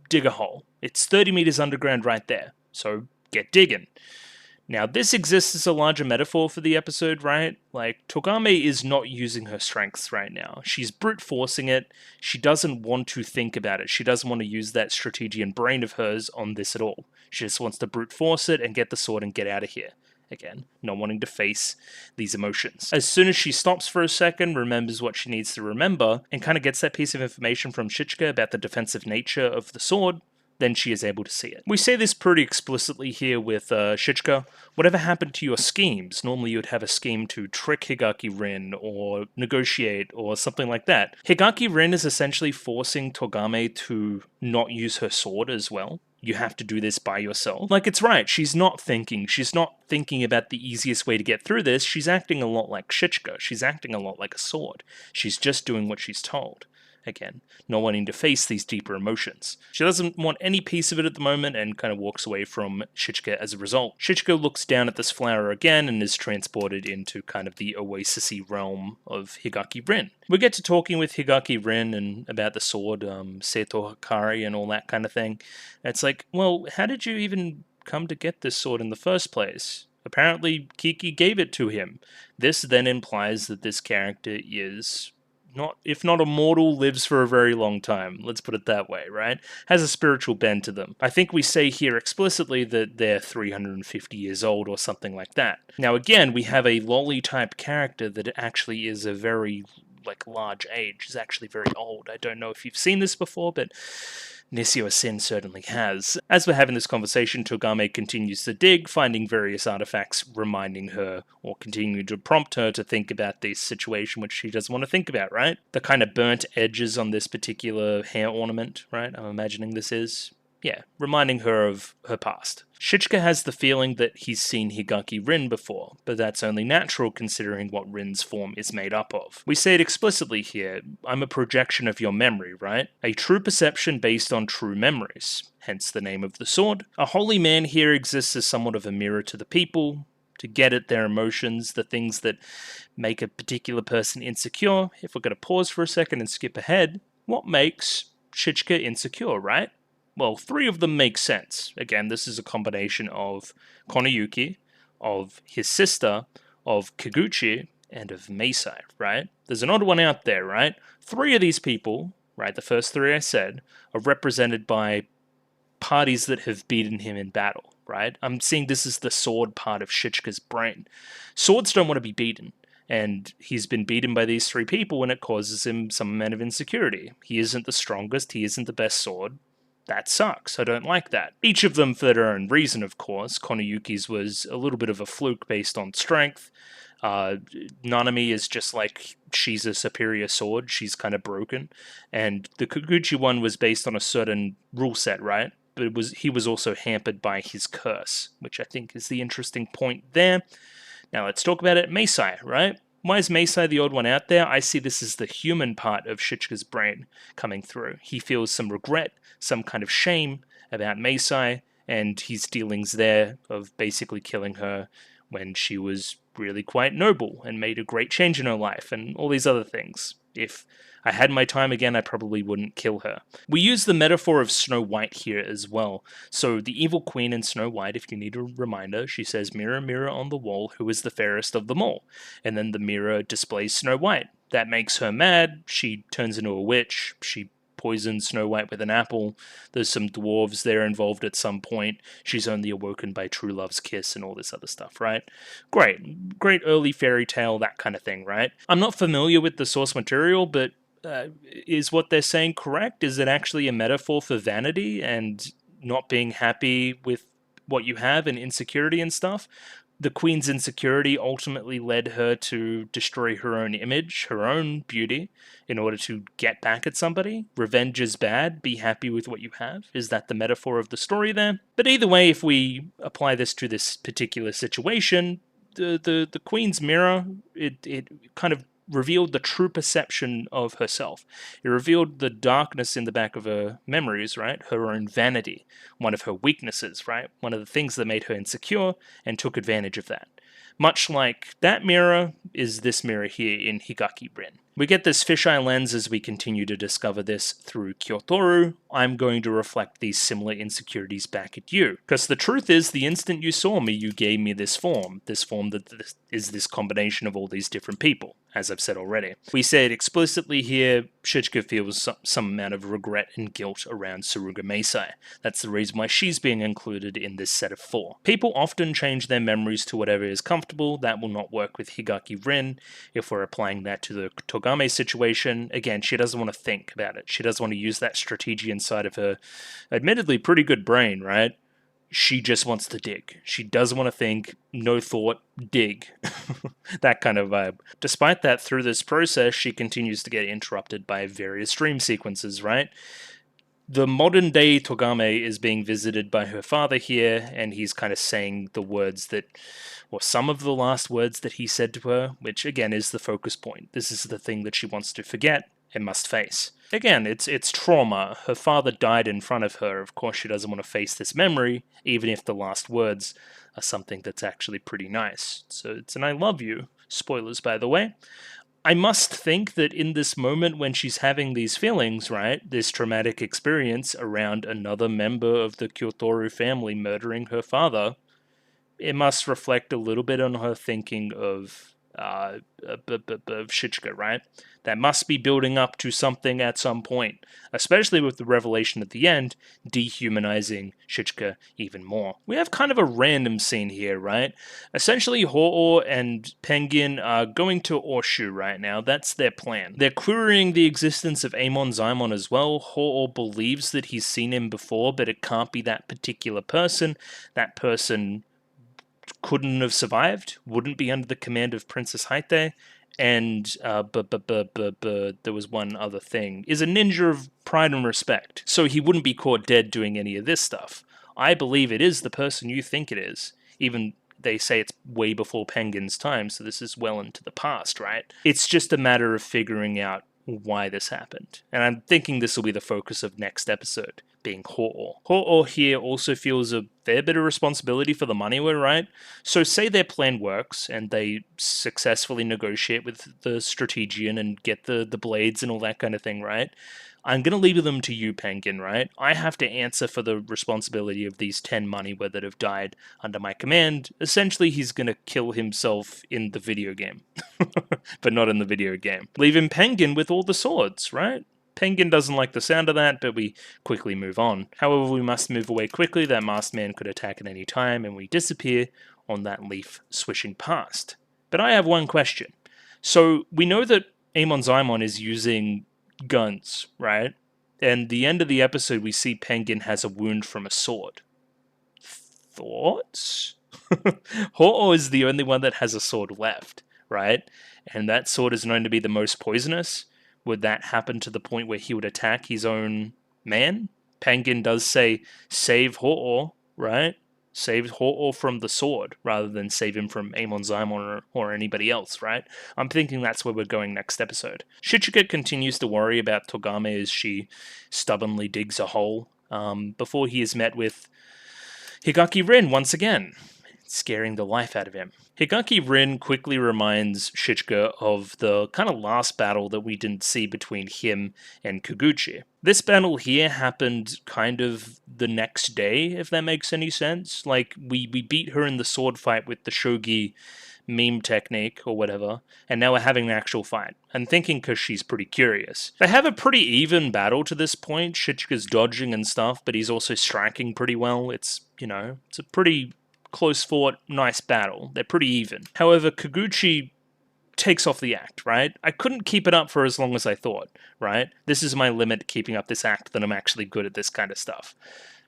S1: dig a hole. It's 30 meters underground right there, so get digging. Now, this exists as a larger metaphor for the episode, right? Like, Togame is not using her strengths right now. She's brute forcing it. She doesn't want to think about it. She doesn't want to use that strategian brain of hers on this at all. She just wants to brute force it and get the sword and get out of here. Again, not wanting to face these emotions. As soon as she stops for a second, remembers what she needs to remember, and kind of gets that piece of information from Shichika about the defensive nature of the sword, then she is able to see it. We say this pretty explicitly here with Shichika. Whatever happened to your schemes? Normally you would have a scheme to trick Higaki Rin or negotiate or something like that. Higaki Rin is essentially forcing Togame to not use her sword as well. You have to do this by yourself. Like, it's right, she's not thinking. She's not thinking about the easiest way to get through this. She's acting a lot like Shichika. She's acting a lot like a sword. She's just doing what she's told. Again, not wanting to face these deeper emotions. She doesn't want any piece of it at the moment and kind of walks away from Shichika as a result. Shichika looks down at this flower again and is transported into kind of the oasis-y realm of Higaki Rin. We get to talking with Higaki Rin and about the sword, Seto Hakari and all that kind of thing. It's like, well, how did you even come to get this sword in the first place? Apparently, Kiki gave it to him. This then implies that this character is if not immortal, lives for a very long time. Let's put it that way, right? Has a spiritual bend to them. I think we say here explicitly that they're 350 years old or something like that. Now again, we have a lolly-type character that actually is a very, large age. Is actually very old. I don't know if you've seen this before, but Nishio Sin certainly has. As we're having this conversation, Togame continues to dig, finding various artifacts reminding her or continuing to prompt her to think about this situation which she doesn't want to think about, right? The kind of burnt edges on this particular hair ornament, right? I'm imagining this is. Yeah, reminding her of her past. Shichika has the feeling that he's seen Higaki Rin before, but that's only natural considering what Rin's form is made up of. We say it explicitly here, I'm a projection of your memory, right? A true perception based on true memories, hence the name of the sword. A holy man here exists as somewhat of a mirror to the people, to get at their emotions, the things that make a particular person insecure. If we're going to pause for a second and skip ahead, what makes Shichika insecure, right? Well, three of them make sense. Again, this is a combination of Koniyuki, of his sister, of Kiguchi, and of Meisai, right? There's an odd one out there, right? Three of these people, right, the first three I said, are represented by parties that have beaten him in battle, right? I'm seeing this as the sword part of Shichika's brain. Swords don't want to be beaten. And he's been beaten by these three people and it causes him some amount of insecurity. He isn't the strongest, he isn't the best sword. That sucks. I don't like that. Each of them for their own reason, of course. Koniyuki's was a little bit of a fluke based on strength. Nanami is just like, she's a superior sword. She's kind of broken. And the Kiguchi one was based on a certain rule set, right? But he was also hampered by his curse, which I think is the interesting point there. Now let's talk about it. Meisai, right? Why is Meisai the odd one out there? I see this as the human part of Shichika's brain coming through. He feels some regret, some kind of shame about Meisai, and his dealings there of basically killing her when she was really quite noble and made a great change in her life and all these other things. If I had my time again, I probably wouldn't kill her. We use the metaphor of Snow White here as well. So the evil queen in Snow White, if you need a reminder, she says, "Mirror, mirror on the wall, who is the fairest of them all?" And then the mirror displays Snow White. That makes her mad. She turns into a witch. She poisons Snow White with an apple. There's some dwarves there involved at some point. She's only awoken by true love's kiss and all this other stuff, right? Great early fairy tale, that kind of thing, right? I'm not familiar with the source material, but is what they're saying correct? Is it actually a metaphor for vanity and not being happy with what you have and insecurity and stuff? The queen's insecurity ultimately led her to destroy her own image, her own beauty, in order to get back at somebody. Revenge is bad, be happy with what you have. Is that the metaphor of the story there? But either way, if we apply this to this particular situation, the queen's mirror, it kind of revealed the true perception of herself. It revealed the darkness in the back of her memories, right? Her own vanity, one of her weaknesses, right? One of the things that made her insecure and took advantage of that. Much like that mirror is this mirror here in Higaki Rin. We get this fisheye lens as we continue to discover this through Kyotoru. I'm going to reflect these similar insecurities back at you. Because the truth is, the instant you saw me, you gave me this form that is this combination of all these different people, as I've said already. We say it explicitly here, Shichika feels some amount of regret and guilt around Tsuruga Meisai. That's the reason why she's being included in this set of 4. People often change their memories to whatever is comfortable. That will not work with Higaki Rin. If we're applying that to the Togame situation, again, she doesn't want to think about it. She doesn't want to use that strategy inside of her admittedly pretty good brain, right? She just wants to dig. She doesn't want to think, no thought, dig. That kind of vibe. Despite that, through this process, she continues to get interrupted by various dream sequences, right? The modern day Togame is being visited by her father here, and he's kind of saying the words that, or some of the last words that he said to her, which again is the focus point. This is the thing that she wants to forget and must face. Again, it's trauma. Her father died in front of her. Of course, she doesn't want to face this memory, even if the last words are something that's actually pretty nice. So it's an I love you. Spoilers, by the way. I must think that in this moment when she's having these feelings, right, this traumatic experience around another member of the Kyotoru family murdering her father, it must reflect a little bit on her thinking of Shichika, right? That must be building up to something at some point, especially with the revelation at the end, dehumanizing Shichika even more. We have kind of a random scene here, right? Essentially, Ho-Oh and Penguin are going to Oshu right now. That's their plan. They're querying the existence of Amon Zaimon as well. Ho-Oh believes that he's seen him before, but it can't be that particular person. That person couldn't have survived, wouldn't be under the command of Princess Haite, and there was one other thing. Is a ninja of pride and respect, so he wouldn't be caught dead doing any of this stuff. I believe it is the person you think it is, even they say it's way before Penguin's time, so this is well into the past, right? It's just a matter of figuring out why this happened. And I'm thinking this will be the focus of next episode, being Ho-Oh. Ho-Oh here also feels a fair bit of responsibility for the Maniwa, right? So say their plan works and they successfully negotiate with the Strategian and get the blades and all that kind of thing, right? I'm going to leave them to you, Penguin, right? I have to answer for the responsibility of these 10 Maniwa that have died under my command. Essentially, he's going to kill himself in the video game. But not in the video game. Leaving Penguin with all the swords, right? Penguin doesn't like the sound of that, but we quickly move on. However, we must move away quickly. That masked man could attack at any time, and we disappear on that leaf swishing past. But I have one question. So, we know that Amon Zaimon is using guns, right? And the end of the episode, we see Penguin has a wound from a sword. Thoughts? Ho-Oh is the only one that has a sword left, right? And that sword is known to be the most poisonous. Would that happen to the point where he would attack his own man? Penguin does say, save Ho-Oh, right? Save Ho-Oh from the sword, rather than save him from Amon Zaimon or anybody else, right? I'm thinking that's where we're going next episode. Shichika continues to worry about Togame as she stubbornly digs a hole, before he is met with Higaki Rin once again. scaring the life out of him. Higaki Rin quickly reminds Shichika of the kind of last battle that we didn't see between him and Kaguchi. This battle here happened kind of the next day, if that makes any sense. Like, we beat her in the sword fight with the shogi meme technique or whatever, and now we're having an actual fight. I'm thinking because she's pretty curious. They have a pretty even battle to this point. Shichika's dodging and stuff, but he's also striking pretty well. It's, it's a pretty close fought, nice battle. They're pretty even. However, Kaguchi takes off the act, right? I couldn't keep it up for as long as I thought, right? This is my limit keeping up this act, that I'm actually good at this kind of stuff.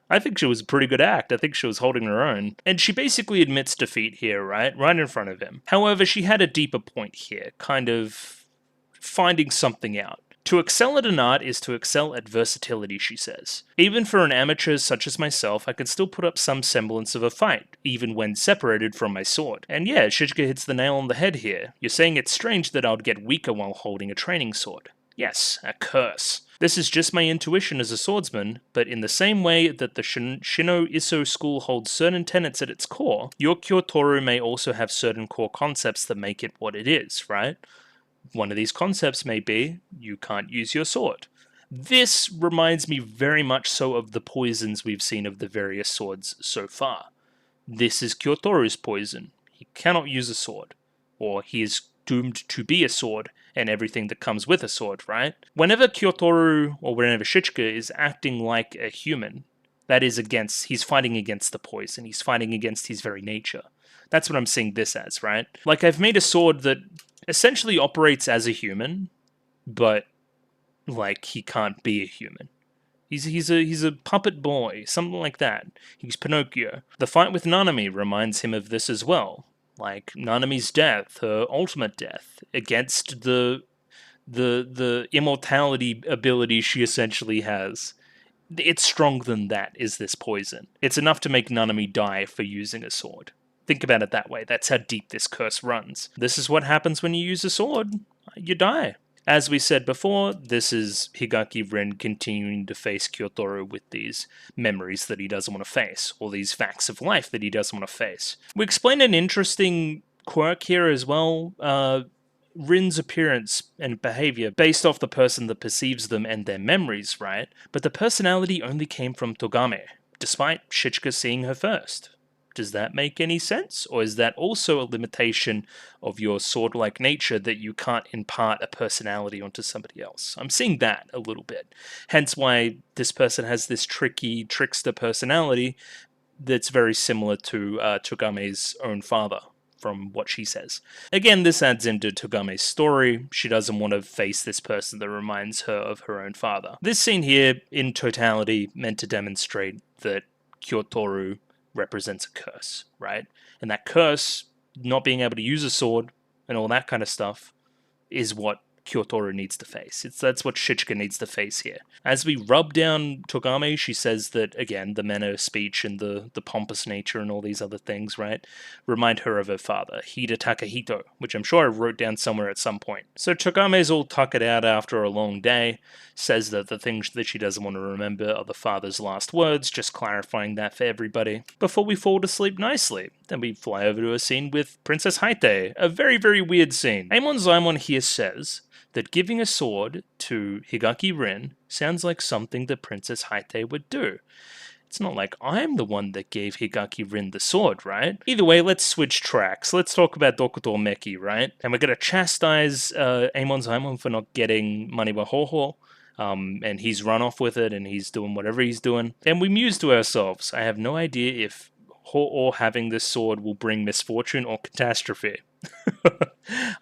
S1: I think she was a pretty good act. I think she was holding her own. And she basically admits defeat here, right? Right in front of him. However, she had a deeper point here, kind of finding something out. To excel at an art is to excel at versatility, she says. Even for an amateur such as myself, I can still put up some semblance of a fight, even when separated from my sword. And yeah, Shichika hits the nail on the head here. You're saying it's strange that I would get weaker while holding a training sword. Yes, a curse. This is just my intuition as a swordsman, but in the same way that the Shino Iso school holds certain tenets at its core, your Kyotoru may also have certain core concepts that make it what it is, right? One of these concepts may be, you can't use your sword. This reminds me very much so of the poisons we've seen of the various swords so far. This is Kyotoru's poison. He cannot use a sword, or he is doomed to be a sword, and everything that comes with a sword, right? Whenever Kyotoru, or whenever Shichika is acting like a human, that is he's fighting against the poison, he's fighting against his very nature. That's what I'm seeing this as, right? Like, I've made a sword that essentially operates as a human, but, like, he can't be a human. He's a puppet boy, something like that. He's Pinocchio. The fight with Nanami reminds him of this as well. Like, Nanami's death, her ultimate death, against the immortality ability she essentially has. It's stronger than that, is this poison. It's enough to make Nanami die for using a sword. Think about it that way. That's how deep this curse runs. This is what happens when you use a sword. You die. As we said before, this is Higaki Rin continuing to face Kyotoru with these memories that he doesn't want to face, or these facts of life that he doesn't want to face. We explain an interesting quirk here as well. Rin's appearance and behavior based off the person that perceives them and their memories, right? But the personality only came from Togame, despite Shichika seeing her first. Does that make any sense? Or is that also a limitation of your sword-like nature that you can't impart a personality onto somebody else? I'm seeing that a little bit. Hence why this person has this tricky, trickster personality that's very similar to Togame's own father, from what she says. Again, this adds into Togame's story. She doesn't want to face this person that reminds her of her own father. This scene here, in totality, meant to demonstrate that Kyotoru represents a curse, right? And that curse, not being able to use a sword and all that kind of stuff, is what Kyotoru needs to face. That's what Shichika needs to face here. As we rub down Togame, she says that, again, the manner of speech and the pompous nature and all these other things, right, remind her of her father, Hida Takahito, which I'm sure I wrote down somewhere at some point. So Togame's all tuckered out after a long day, says that the things that she doesn't want to remember are the father's last words, just clarifying that for everybody, before we fall to sleep nicely. Then we fly over to a scene with Princess Haite, a very, very weird scene. Amon Zaimon here says that giving a sword to Higaki Rin sounds like something that Princess Haite would do. It's not like I'm the one that gave Higaki Rin the sword, right? Either way, let's switch tracks. Let's talk about Dokuto Meki, right? And we're going to chastise Amon Zaimon for not getting Maniwa Hoho. And he's run off with it, and he's doing whatever he's doing. And we muse to ourselves, I have no idea if Ho'o having this sword will bring misfortune or catastrophe.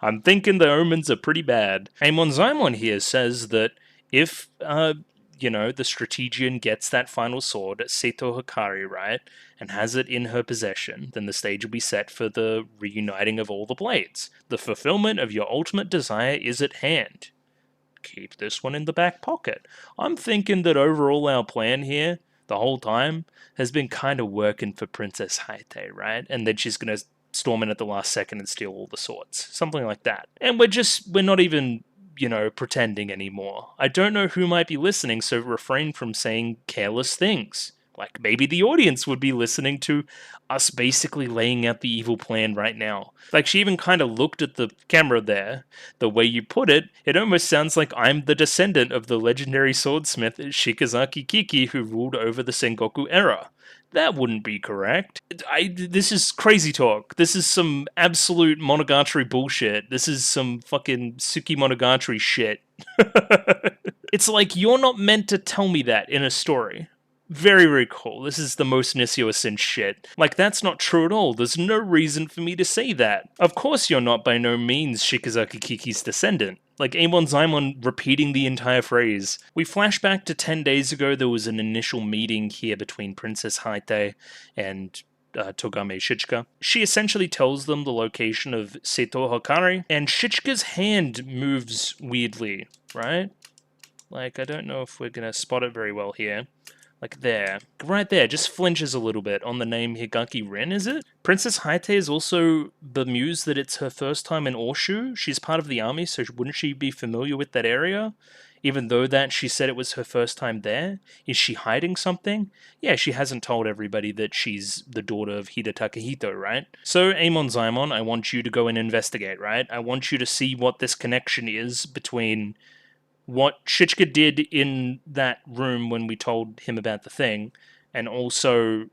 S1: I'm thinking the omens are pretty bad. Amon Zaimon here says that if, the strategian gets that final sword, Seto Hikari, right, and has it in her possession, then the stage will be set for the reuniting of all the blades. The fulfillment of your ultimate desire is at hand. Keep this one in the back pocket. I'm thinking that overall our plan here, the whole time, has been kind of working for Princess Haite, right? And then she's going to storm in at the last second and steal all the swords. Something like that. And we're not even, pretending anymore. I don't know who might be listening, so refrain from saying careless things. Like, maybe the audience would be listening to us basically laying out the evil plan right now. Like, she even kind of looked at the camera there. The way you put it, it almost sounds like I'm the descendant of the legendary swordsmith Shikazaki Kiki who ruled over the Sengoku era. That wouldn't be correct. This is crazy talk. This is some absolute Monogatari bullshit. This is some fucking Suki Monogatari shit. It's like, you're not meant to tell me that in a story. Very, very cool. This is the most Nishio-sin shit. Like, that's not true at all. There's no reason for me to say that. Of course you're not by no means Shikazaki Kiki's descendant. Like, Amon Zaimon repeating the entire phrase. We flash back to 10 days ago. There was an initial meeting here between Princess Haite and Togame Shichika. She essentially tells them the location of Seto Hikari, and Shichika's hand moves weirdly, right? Like, I don't know if we're gonna spot it very well here. Like there. Right there, just flinches a little bit on the name Higaki Rin, is it? Princess Haite is also bemused that it's her first time in Oshu. She's part of the army, so wouldn't she be familiar with that area? Even though that she said it was her first time there? Is she hiding something? Yeah, she hasn't told everybody that she's the daughter of Hida Takahito, right? So, Amon Zaimon, I want you to go and investigate, right? I want you to see what this connection is between what Shichika did in that room when we told him about the thing, and also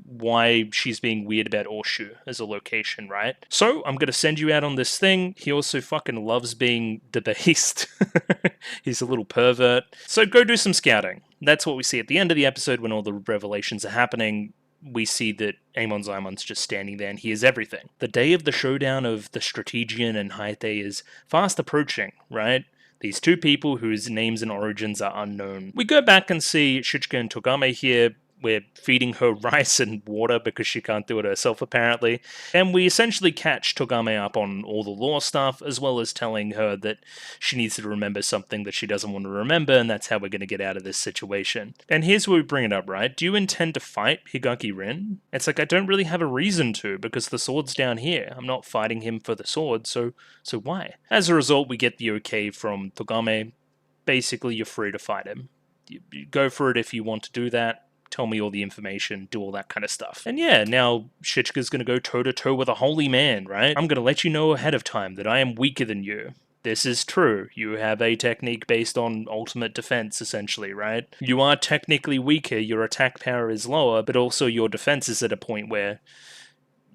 S1: why she's being weird about Oshu as a location, right? So, I'm gonna send you out on this thing. He also fucking loves being debased. He's a little pervert. So go do some scouting. That's what we see at the end of the episode when all the revelations are happening. We see that Amon Zaimon's just standing there and hears everything. The day of the showdown of the Strategian and Haite is fast approaching, right? These two people whose names and origins are unknown. We go back and see Shichika and Togame here. We're feeding her rice and water because she can't do it herself, apparently. And we essentially catch Togame up on all the lore stuff, as well as telling her that she needs to remember something that she doesn't want to remember, and that's how we're going to get out of this situation. And here's where we bring it up, right? Do you intend to fight Higaki Rin? It's like, I don't really have a reason to, because the sword's down here. I'm not fighting him for the sword, so why? As a result, we get the okay from Togame. Basically, you're free to fight him. You go for it if you want to do that. Tell me all the information, do all that kind of stuff. And yeah, now Shichika's gonna go toe-to-toe with a holy man, right? I'm gonna let you know ahead of time that I am weaker than you. This is true. You have a technique based on ultimate defense, essentially, right? You are technically weaker, your attack power is lower, but also your defense is at a point where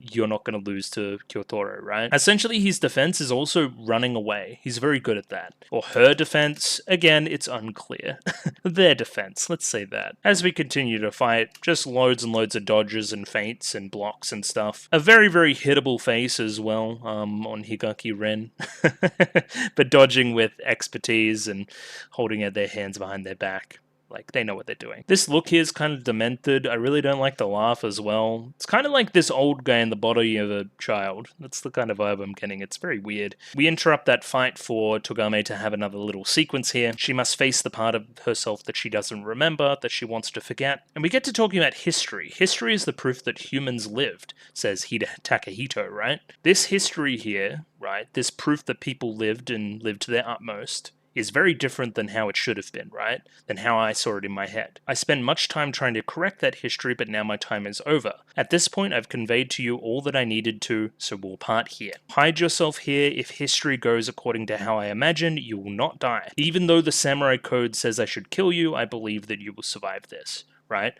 S1: you're not going to lose to Kyotaro, right? Essentially, his defense is also running away. He's very good at that. Or her defense, again, it's unclear. Their defense, let's say that. As we continue to fight, just loads and loads of dodges and feints and blocks and stuff. A very, very hittable face as well on Higaki Ren. But dodging with expertise and holding out their hands behind their back. Like, they know what they're doing. This look here is kind of demented. I really don't like the laugh as well. It's kind of like this old guy in the body of a child. That's the kind of vibe I'm getting. It's very weird. We interrupt that fight for Togame to have another little sequence here. She must face the part of herself that she doesn't remember, that she wants to forget. And we get to talking about history. History is the proof that humans lived, says Hida Takahito, right? This history here, right, this proof that people lived and lived to their utmost, is very different than how it should have been, right? Than how I saw it in my head. I spent much time trying to correct that history, but now my time is over. At this point, I've conveyed to you all that I needed to, so we'll part here. Hide yourself here. If history goes according to how I imagined, you will not die. Even though the samurai code says I should kill you, I believe that you will survive this, right?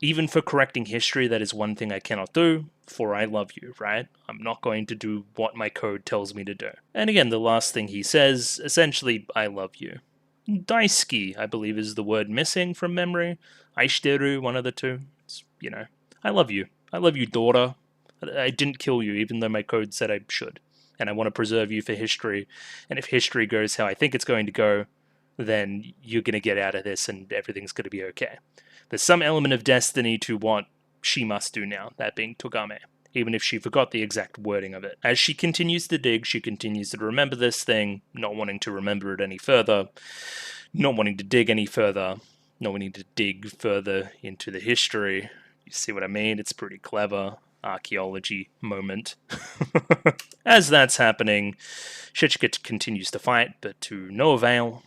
S1: Even for correcting history, that is one thing I cannot do, for I love you, right? I'm not going to do what my code tells me to do. And again, the last thing he says, essentially, I love you. Daisuki, I believe, is the word missing from memory. Aishiteru, one of the two. It's, I love you. I love you, daughter. I didn't kill you, even though my code said I should. And I want to preserve you for history. And if history goes how I think it's going to go, then you're going to get out of this and everything's going to be okay. There's some element of destiny to what she must do now, that being Togame, even if she forgot the exact wording of it. As she continues to dig, she continues to remember this thing, not wanting to remember it any further, not wanting to dig any further, not wanting to dig further into the history. You see what I mean? It's pretty clever. Archaeology moment. As that's happening, Shichika continues to fight, but to no avail.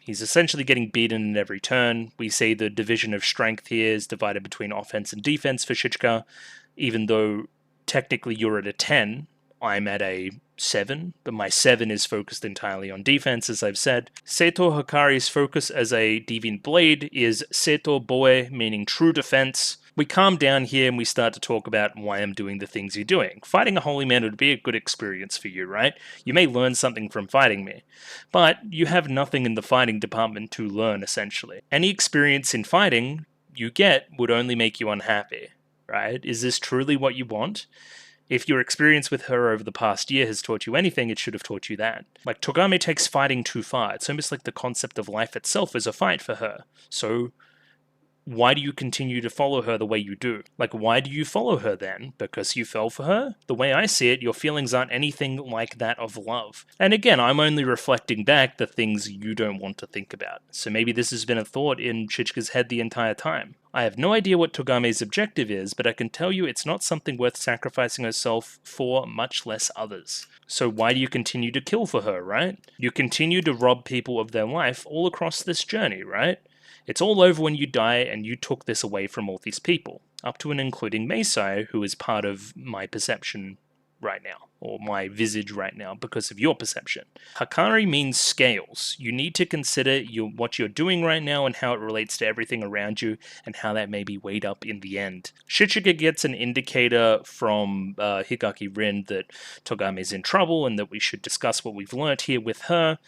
S1: He's essentially getting beaten in every turn. We see the division of strength here is divided between offense and defense for Shichika, even though technically you're at a 10, I'm at a 7, but my 7 is focused entirely on defense, as I've said. Seto Hikari's focus as a Deviant Blade is Seto Boe, meaning true defense. We calm down here and we start to talk about why I'm doing the things you're doing. Fighting a holy man would be a good experience for you, right? You may learn something from fighting me, but you have nothing in the fighting department to learn, essentially. Any experience in fighting you get would only make you unhappy, right? Is this truly what you want? If your experience with her over the past year has taught you anything, it should have taught you that. Like, Togame takes fighting too far. It's almost like the concept of life itself is a fight for her. So, why do you continue to follow her the way you do? Like, why do you follow her then? Because you fell for her? The way I see it, your feelings aren't anything like that of love. And again, I'm only reflecting back the things you don't want to think about. So maybe this has been a thought in Shichika's head the entire time. I have no idea what Togame's objective is, but I can tell you it's not something worth sacrificing herself for, much less others. So why do you continue to kill for her, right? You continue to rob people of their life all across this journey, right? It's all over when you die, and you took this away from all these people, up to and including Meisai, who is part of my perception right now, or my visage right now, because of your perception. Hikari means scales. You need to consider what you're doing right now and how it relates to everything around you, and how that may be weighed up in the end. Shichika gets an indicator from Higaki Rin that Togame's in trouble, and that we should discuss what we've learnt here with her.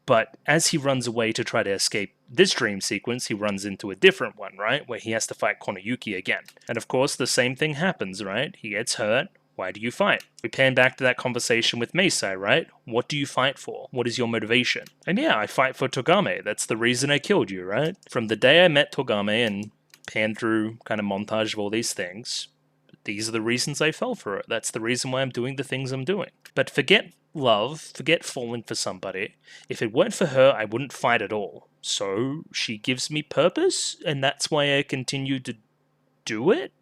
S1: But as he runs away to try to escape this dream sequence, he runs into a different one, right? Where he has to fight Konoyuki again. And of course, the same thing happens, right? He gets hurt. Why do you fight? We pan back to that conversation with Meisai, right? What do you fight for? What is your motivation? And yeah, I fight for Togame. That's the reason I killed you, right? From the day I met Togame and pan through kind of montage of all these things, these are the reasons I fell for it. That's the reason why I'm doing the things I'm doing. But forget love, forget falling for somebody. If it weren't for her, I wouldn't fight at all. So she gives me purpose, and that's why I continue to do it?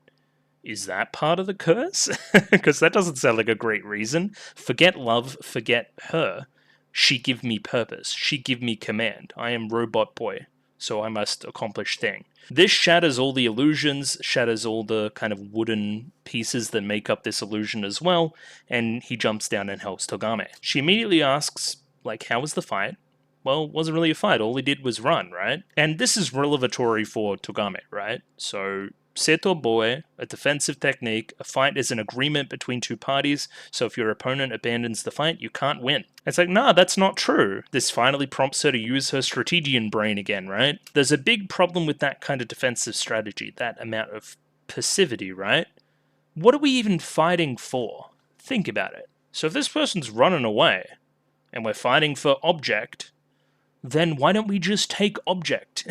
S1: Is that part of the curse? Because that doesn't sound like a great reason. Forget love, forget her. She give me purpose. She give me command. I am robot boy, so I must accomplish thing. This shatters all the illusions, shatters all the kind of wooden pieces that make up this illusion as well, and he jumps down and helps Togame. She immediately asks, like, how was the fight? Well, it wasn't really a fight, all he did was run, right? And this is revelatory for Togame, right? So, Seto Boe, a defensive technique, a fight is an agreement between two parties, so if your opponent abandons the fight, you can't win. It's like, nah, that's not true. This finally prompts her to use her strategian brain again, right? There's a big problem with that kind of defensive strategy, that amount of passivity, right? What are we even fighting for? Think about it. So if this person's running away, and we're fighting for object, then why don't we just take object?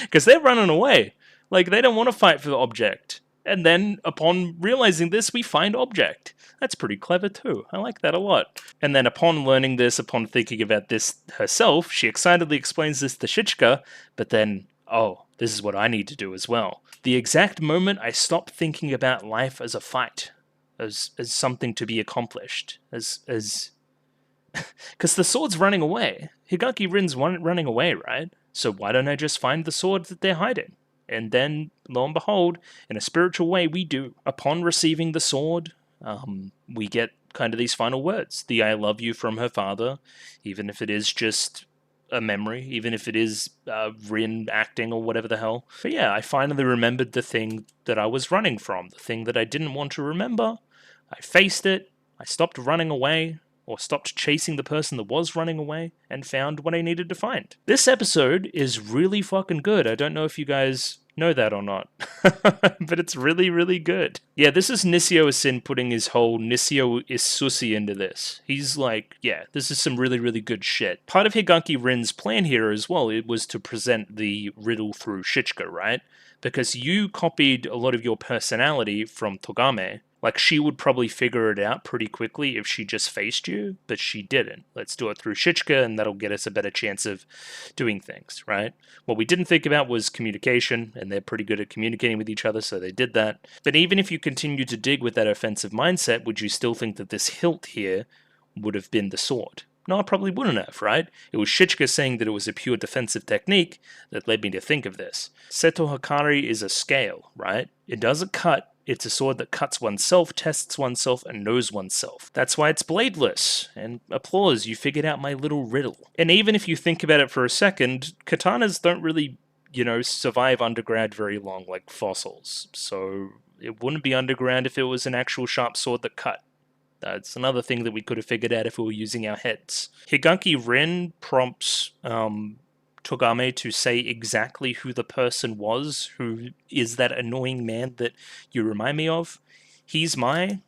S1: Because they're running away. Like, they don't want to fight for the object. And then, upon realizing this, we find object. That's pretty clever too. I like that a lot. And then upon learning this, upon thinking about this herself, she excitedly explains this to Shichika, but then, oh, this is what I need to do as well. The exact moment I stop thinking about life as a fight, as something to be accomplished, as... Because the sword's running away. Higaki Rin's running away, right? So why don't I just find the sword that they're hiding? And then, lo and behold, in a spiritual way, we do. Upon receiving the sword, we get kind of these final words. The I love you from her father, even if it is just a memory, even if it is Rin acting or whatever the hell. But yeah, I finally remembered the thing that I was running from, the thing that I didn't want to remember. I faced it, I stopped running away, or stopped chasing the person that was running away, and found what I needed to find. This episode is really fucking good. I don't know if you guys know that or not, but it's really, really good. Yeah, this is Nisio Asin putting his whole Nisio Isusi into this. He's like, yeah, this is some really, really good shit. Part of Higaki Rin's plan here as well, it was to present the riddle through Shichika, right? Because you copied a lot of your personality from Togame. Like, she would probably figure it out pretty quickly if she just faced you, but she didn't. Let's do it through Shichika, and that'll get us a better chance of doing things, right? What we didn't think about was communication, and they're pretty good at communicating with each other, so they did that. But even if you continue to dig with that offensive mindset, would you still think that this hilt here would have been the sword? No, I probably wouldn't have, right? It was Shichika saying that it was a pure defensive technique that led me to think of this. Seto Hikari is a scale, right? It doesn't cut. It's a sword that cuts oneself, tests oneself, and knows oneself. That's why it's bladeless. And applause, you figured out my little riddle. And even if you think about it for a second, katanas don't really, survive underground very long like fossils. So it wouldn't be underground if it was an actual sharp sword that cut. That's another thing that we could have figured out if we were using our heads. Higaki Ren prompts Togame to say exactly who the person was, who is that annoying man that you remind me of. He's my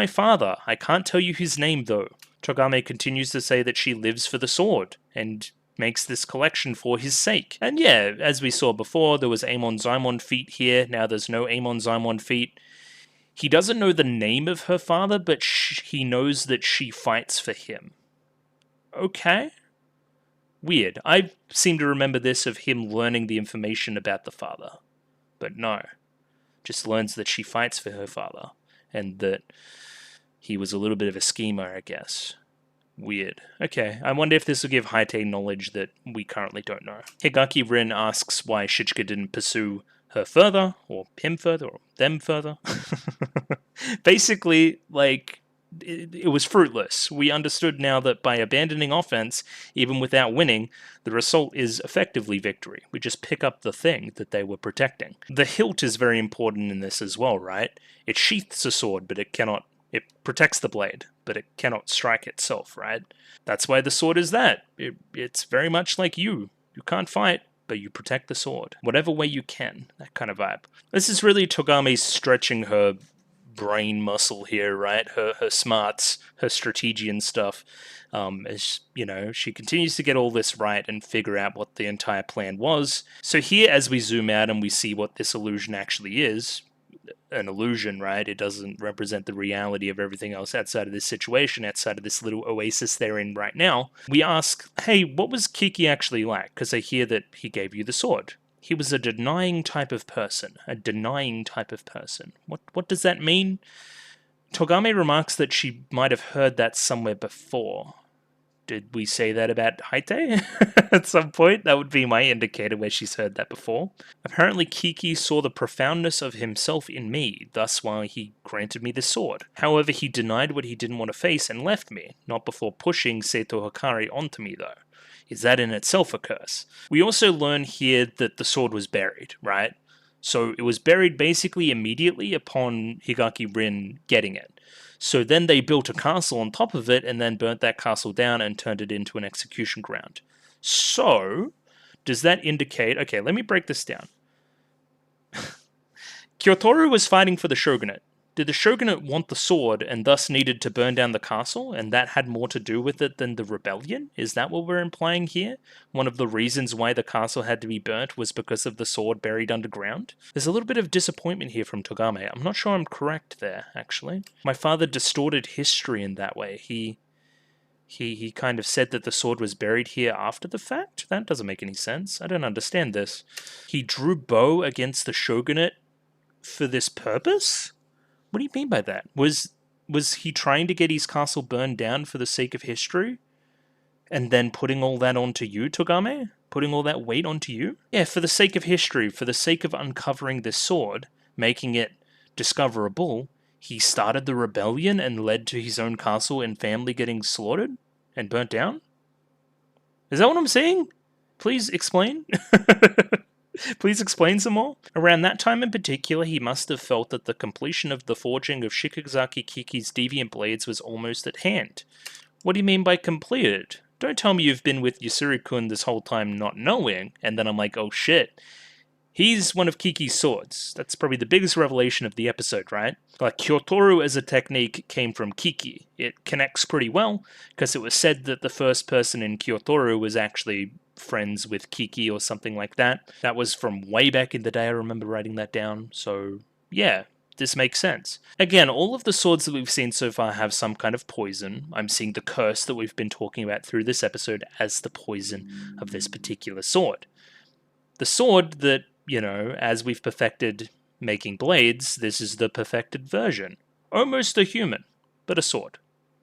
S1: father. I can't tell you his name, though. Togame continues to say that she lives for the sword, and makes this collection for his sake. And yeah, as we saw before, there was Amon Zaimon feet here. Now there's no Amon Zaimon feet. He doesn't know the name of her father, but he knows that she fights for him. Okay. Weird. I seem to remember this of him learning the information about the father. But no. Just learns that she fights for her father. And that he was a little bit of a schemer, I guess. Weird. Okay, I wonder if this will give Haite knowledge that we currently don't know. Higaki Rin asks why Shichika didn't pursue her further, or him further, or them further. Basically, it was fruitless. We understood now that by abandoning offense, even without winning, the result is effectively victory. We just pick up the thing that they were protecting. The hilt is very important in this as well, right? It sheaths a sword, but it protects the blade, but it cannot strike itself, right? That's why the sword is that. It's very much like you. You can't fight, but you protect the sword. Whatever way you can, that kind of vibe. This is really Togame stretching her brain muscle here, right? Her smarts, her strategy and stuff. As she continues to get all this right and figure out what the entire plan was. So here, as we zoom out and we see what this illusion actually is, an illusion, right? It doesn't represent the reality of everything else outside of this situation, outside of this little oasis they're in right now. We ask, hey, what was Kiki actually like? Because I hear that he gave you the sword. He was a denying type of person. A denying type of person. What does that mean? Togame remarks that she might have heard that somewhere before. Did we say that about Haite at some point? That would be my indicator where she's heard that before. Apparently Kiki saw the profoundness of himself in me, thus why he granted me the sword. However, he denied what he didn't want to face and left me, not before pushing Seto Hikari onto me though. Is that in itself a curse? We also learn here that the sword was buried, right? So it was buried basically immediately upon Higaki Rin getting it. So then they built a castle on top of it and then burnt that castle down and turned it into an execution ground. So, does that indicate... Okay, let me break this down. Kyotoru was fighting for the shogunate. Did the shogunate want the sword and thus needed to burn down the castle, and that had more to do with it than the rebellion? Is that what we're implying here? One of the reasons why the castle had to be burnt was because of the sword buried underground? There's a little bit of disappointment here from Togame. I'm not sure I'm correct there, actually. My father distorted history in that way. He kind of said that the sword was buried here after the fact? That doesn't make any sense. I don't understand this. He drew bow against the shogunate for this purpose? What do you mean by that? Was he trying to get his castle burned down for the sake of history? And then putting all that onto you, Togame? Putting all that weight onto you? Yeah, for the sake of history, for the sake of uncovering this sword, making it discoverable, he started the rebellion and led to his own castle and family getting slaughtered and burnt down? Is that what I'm saying? Please explain. Please explain some more. Around that time in particular, he must have felt that the completion of the forging of Shikazaki Kiki's deviant blades was almost at hand. What do you mean by completed? Don't tell me you've been with Yasuri-kun this whole time not knowing, and then I'm like, oh shit. He's one of Kiki's swords. That's probably the biggest revelation of the episode, right? Like, Kyotoru as a technique came from Kiki. It connects pretty well, because it was said that the first person in Kyotoru was actually friends with Kiki or something like that. That was from way back in the day, I remember writing that down. So, yeah, this makes sense. Again, all of the swords that we've seen so far have some kind of poison. I'm seeing the curse that we've been talking about through this episode as the poison of this particular sword. The sword that, as we've perfected making blades, this is the perfected version. Almost a human, but a sword.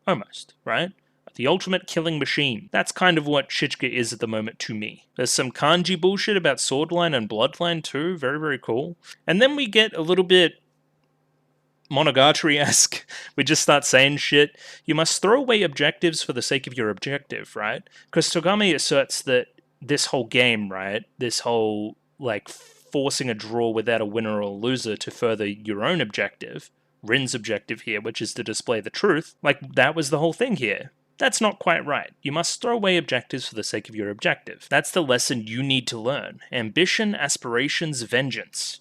S1: Almost, right? the ultimate killing machine. That's kind of what Shichika is at the moment to me. There's some kanji bullshit about swordline and bloodline too, very, very cool. And then we get a little bit Monogatari-esque. We just start saying shit. You must throw away objectives for the sake of your objective, right? Because Togami asserts that this whole game, right, this whole, like, forcing a draw without a winner or loser to further your own objective, Rin's objective here, which is to display the truth, like, that was the whole thing here. That's not quite right. You must throw away objectives for the sake of your objective. That's the lesson you need to learn. Ambition, aspirations, vengeance.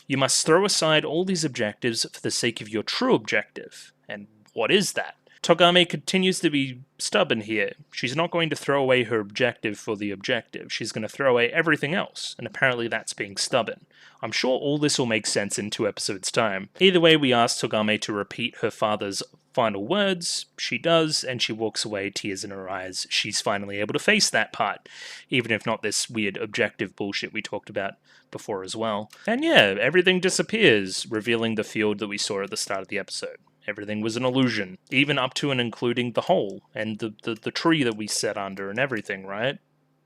S1: You must throw aside all these objectives for the sake of your true objective. And what is that? Togame continues to be stubborn here. She's not going to throw away her objective for the objective. She's going to throw away everything else, and apparently that's being stubborn. I'm sure all this will make sense in 2 episodes' time. Either way, we ask Togame to repeat her father's final words. She does, and she walks away, tears in her eyes. She's finally able to face that part, even if not this weird objective bullshit we talked about before as well. And yeah, everything disappears, revealing the field that we saw at the start of the episode. Everything was an illusion, even up to and including the hole, and the tree that we sat under and everything, right?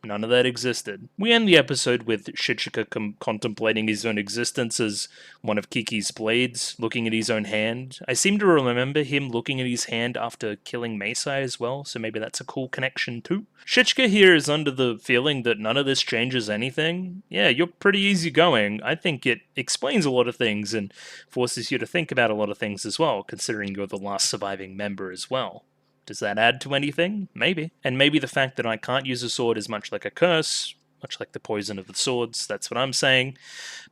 S1: None of that existed. We end the episode with Shichika contemplating his own existence as one of Kiki's blades, looking at his own hand. I seem to remember him looking at his hand after killing Meisai as well, so maybe that's a cool connection too. Shichika here is under the feeling that none of this changes anything. Yeah, you're pretty easygoing. I think it explains a lot of things and forces you to think about a lot of things as well, considering you're the last surviving member as well. Does that add to anything? Maybe. And maybe the fact that I can't use a sword is much like a curse, much like the poison of the swords, that's what I'm saying.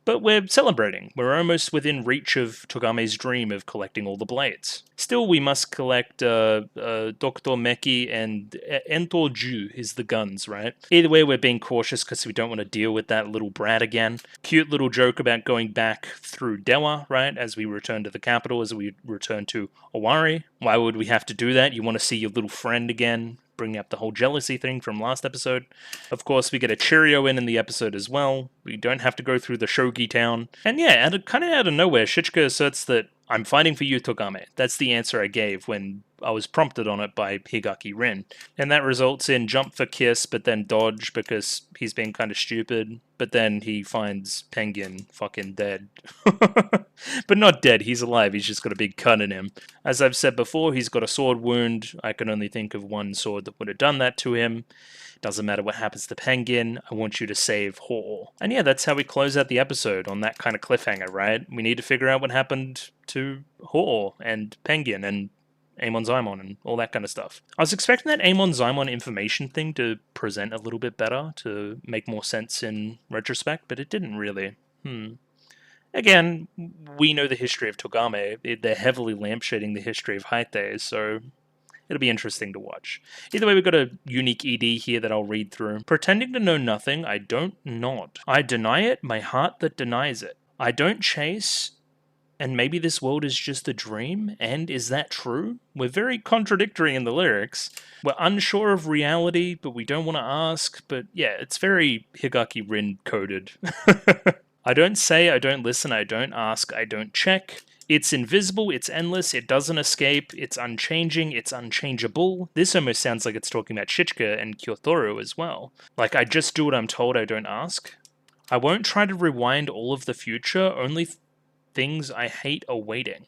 S1: But we're celebrating. We're almost within reach of Togame's dream of collecting all the blades. Still, we must collect Dr. Meki and Ento Ju is the guns, right? Either way, we're being cautious because we don't want to deal with that little brat again. Cute little joke about going back through Dewa, right? As we return to the capital, as we return to Owari. Why would we have to do that? You want to see your little friend again? Bringing up the whole jealousy thing from last episode. Of course, we get a Cheerio in the episode as well. We don't have to go through the Shogi town. And yeah, kind of out of nowhere, Shichika asserts that I'm fighting for you, Togame. That's the answer I gave when I was prompted on it by Higaki Rin. And that results in jump for kiss, but then dodge because he's being kind of stupid. But then he finds Penguin fucking dead. But not dead, he's alive, he's just got a big cut in him. As I've said before, he's got a sword wound. I can only think of one sword that would have done that to him. Doesn't matter what happens to Penguin, I want you to save Ho. And yeah, that's how we close out the episode, on that kind of cliffhanger, right? We need to figure out what happened to Ho and Penguin and Amon Zaimon and all that kind of stuff. I was expecting that Amon Zaimon information thing to present a little bit better, to make more sense in retrospect, but it didn't really. Again, we know the history of Togame. They're heavily lampshading the history of Haite, so it'll be interesting to watch. Either way, we've got a unique ED here that I'll read through. Pretending to know nothing, I don't nod. I deny it, my heart that denies it. I don't chase, and maybe this world is just a dream, and is that true? We're very contradictory in the lyrics. We're unsure of reality, but we don't want to ask, but yeah, it's very Higaki Rin coded. I don't say, I don't listen, I don't ask, I don't check. It's invisible, it's endless, it doesn't escape, it's unchanging, it's unchangeable. This almost sounds like it's talking about Shichika and Kyotoru as well. Like, I just do what I'm told, I don't ask. I won't try to rewind all of the future, only things I hate are waiting.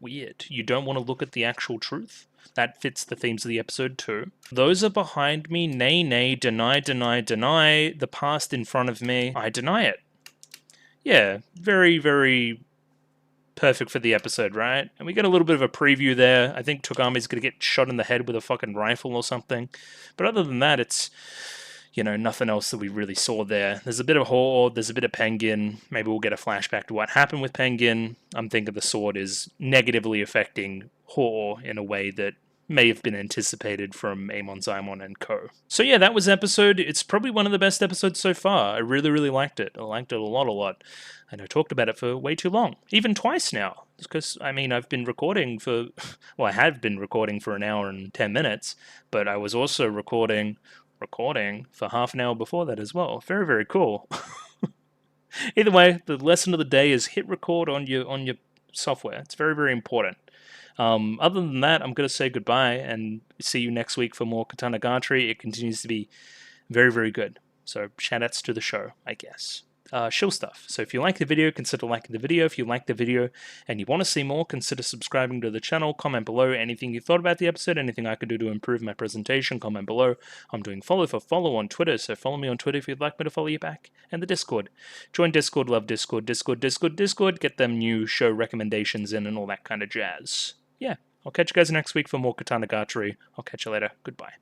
S1: Weird. You don't want to look at the actual truth? That fits the themes of the episode too. Those are behind me, nay, nay, deny, deny, deny. The past in front of me, I deny it. Yeah, very, very perfect for the episode, right? And we get a little bit of a preview there. I think Togame's going to get shot in the head with a fucking rifle or something. But other than that, it's, you know, nothing else that we really saw there. There's a bit of Horde, there's a bit of Penguin. Maybe we'll get a flashback to what happened with Penguin. I'm thinking the sword is negatively affecting Horde in a way that may have been anticipated from Amon Zaimon and co. So yeah, that was episode. It's probably one of the best episodes so far. I really, really liked it. I liked it a lot. And I talked about it for way too long. Even twice now. Because, I mean, I've been recording for... Well, I have been recording for an hour and 10 minutes. But I was also recording for half an hour before that as well. Very, very cool. Either way, the lesson of the day is hit record on your software. It's very, very important. Other than that, I'm going to say goodbye and see you next week for more Katanagatari. It continues to be very, very good. So shoutouts to the show, I guess. Shill stuff. So if you like the video, consider liking the video. If you like the video and you want to see more, consider subscribing to the channel. Comment below anything you thought about the episode, anything I could do to improve my presentation. Comment below. I'm doing follow for follow on Twitter, so follow me on Twitter if you'd like me to follow you back. And the Discord. Join Discord, love Discord, Discord. Get them new show recommendations in and all that kind of jazz. Yeah, I'll catch you guys next week for more Katanagatari. I'll catch you later. Goodbye.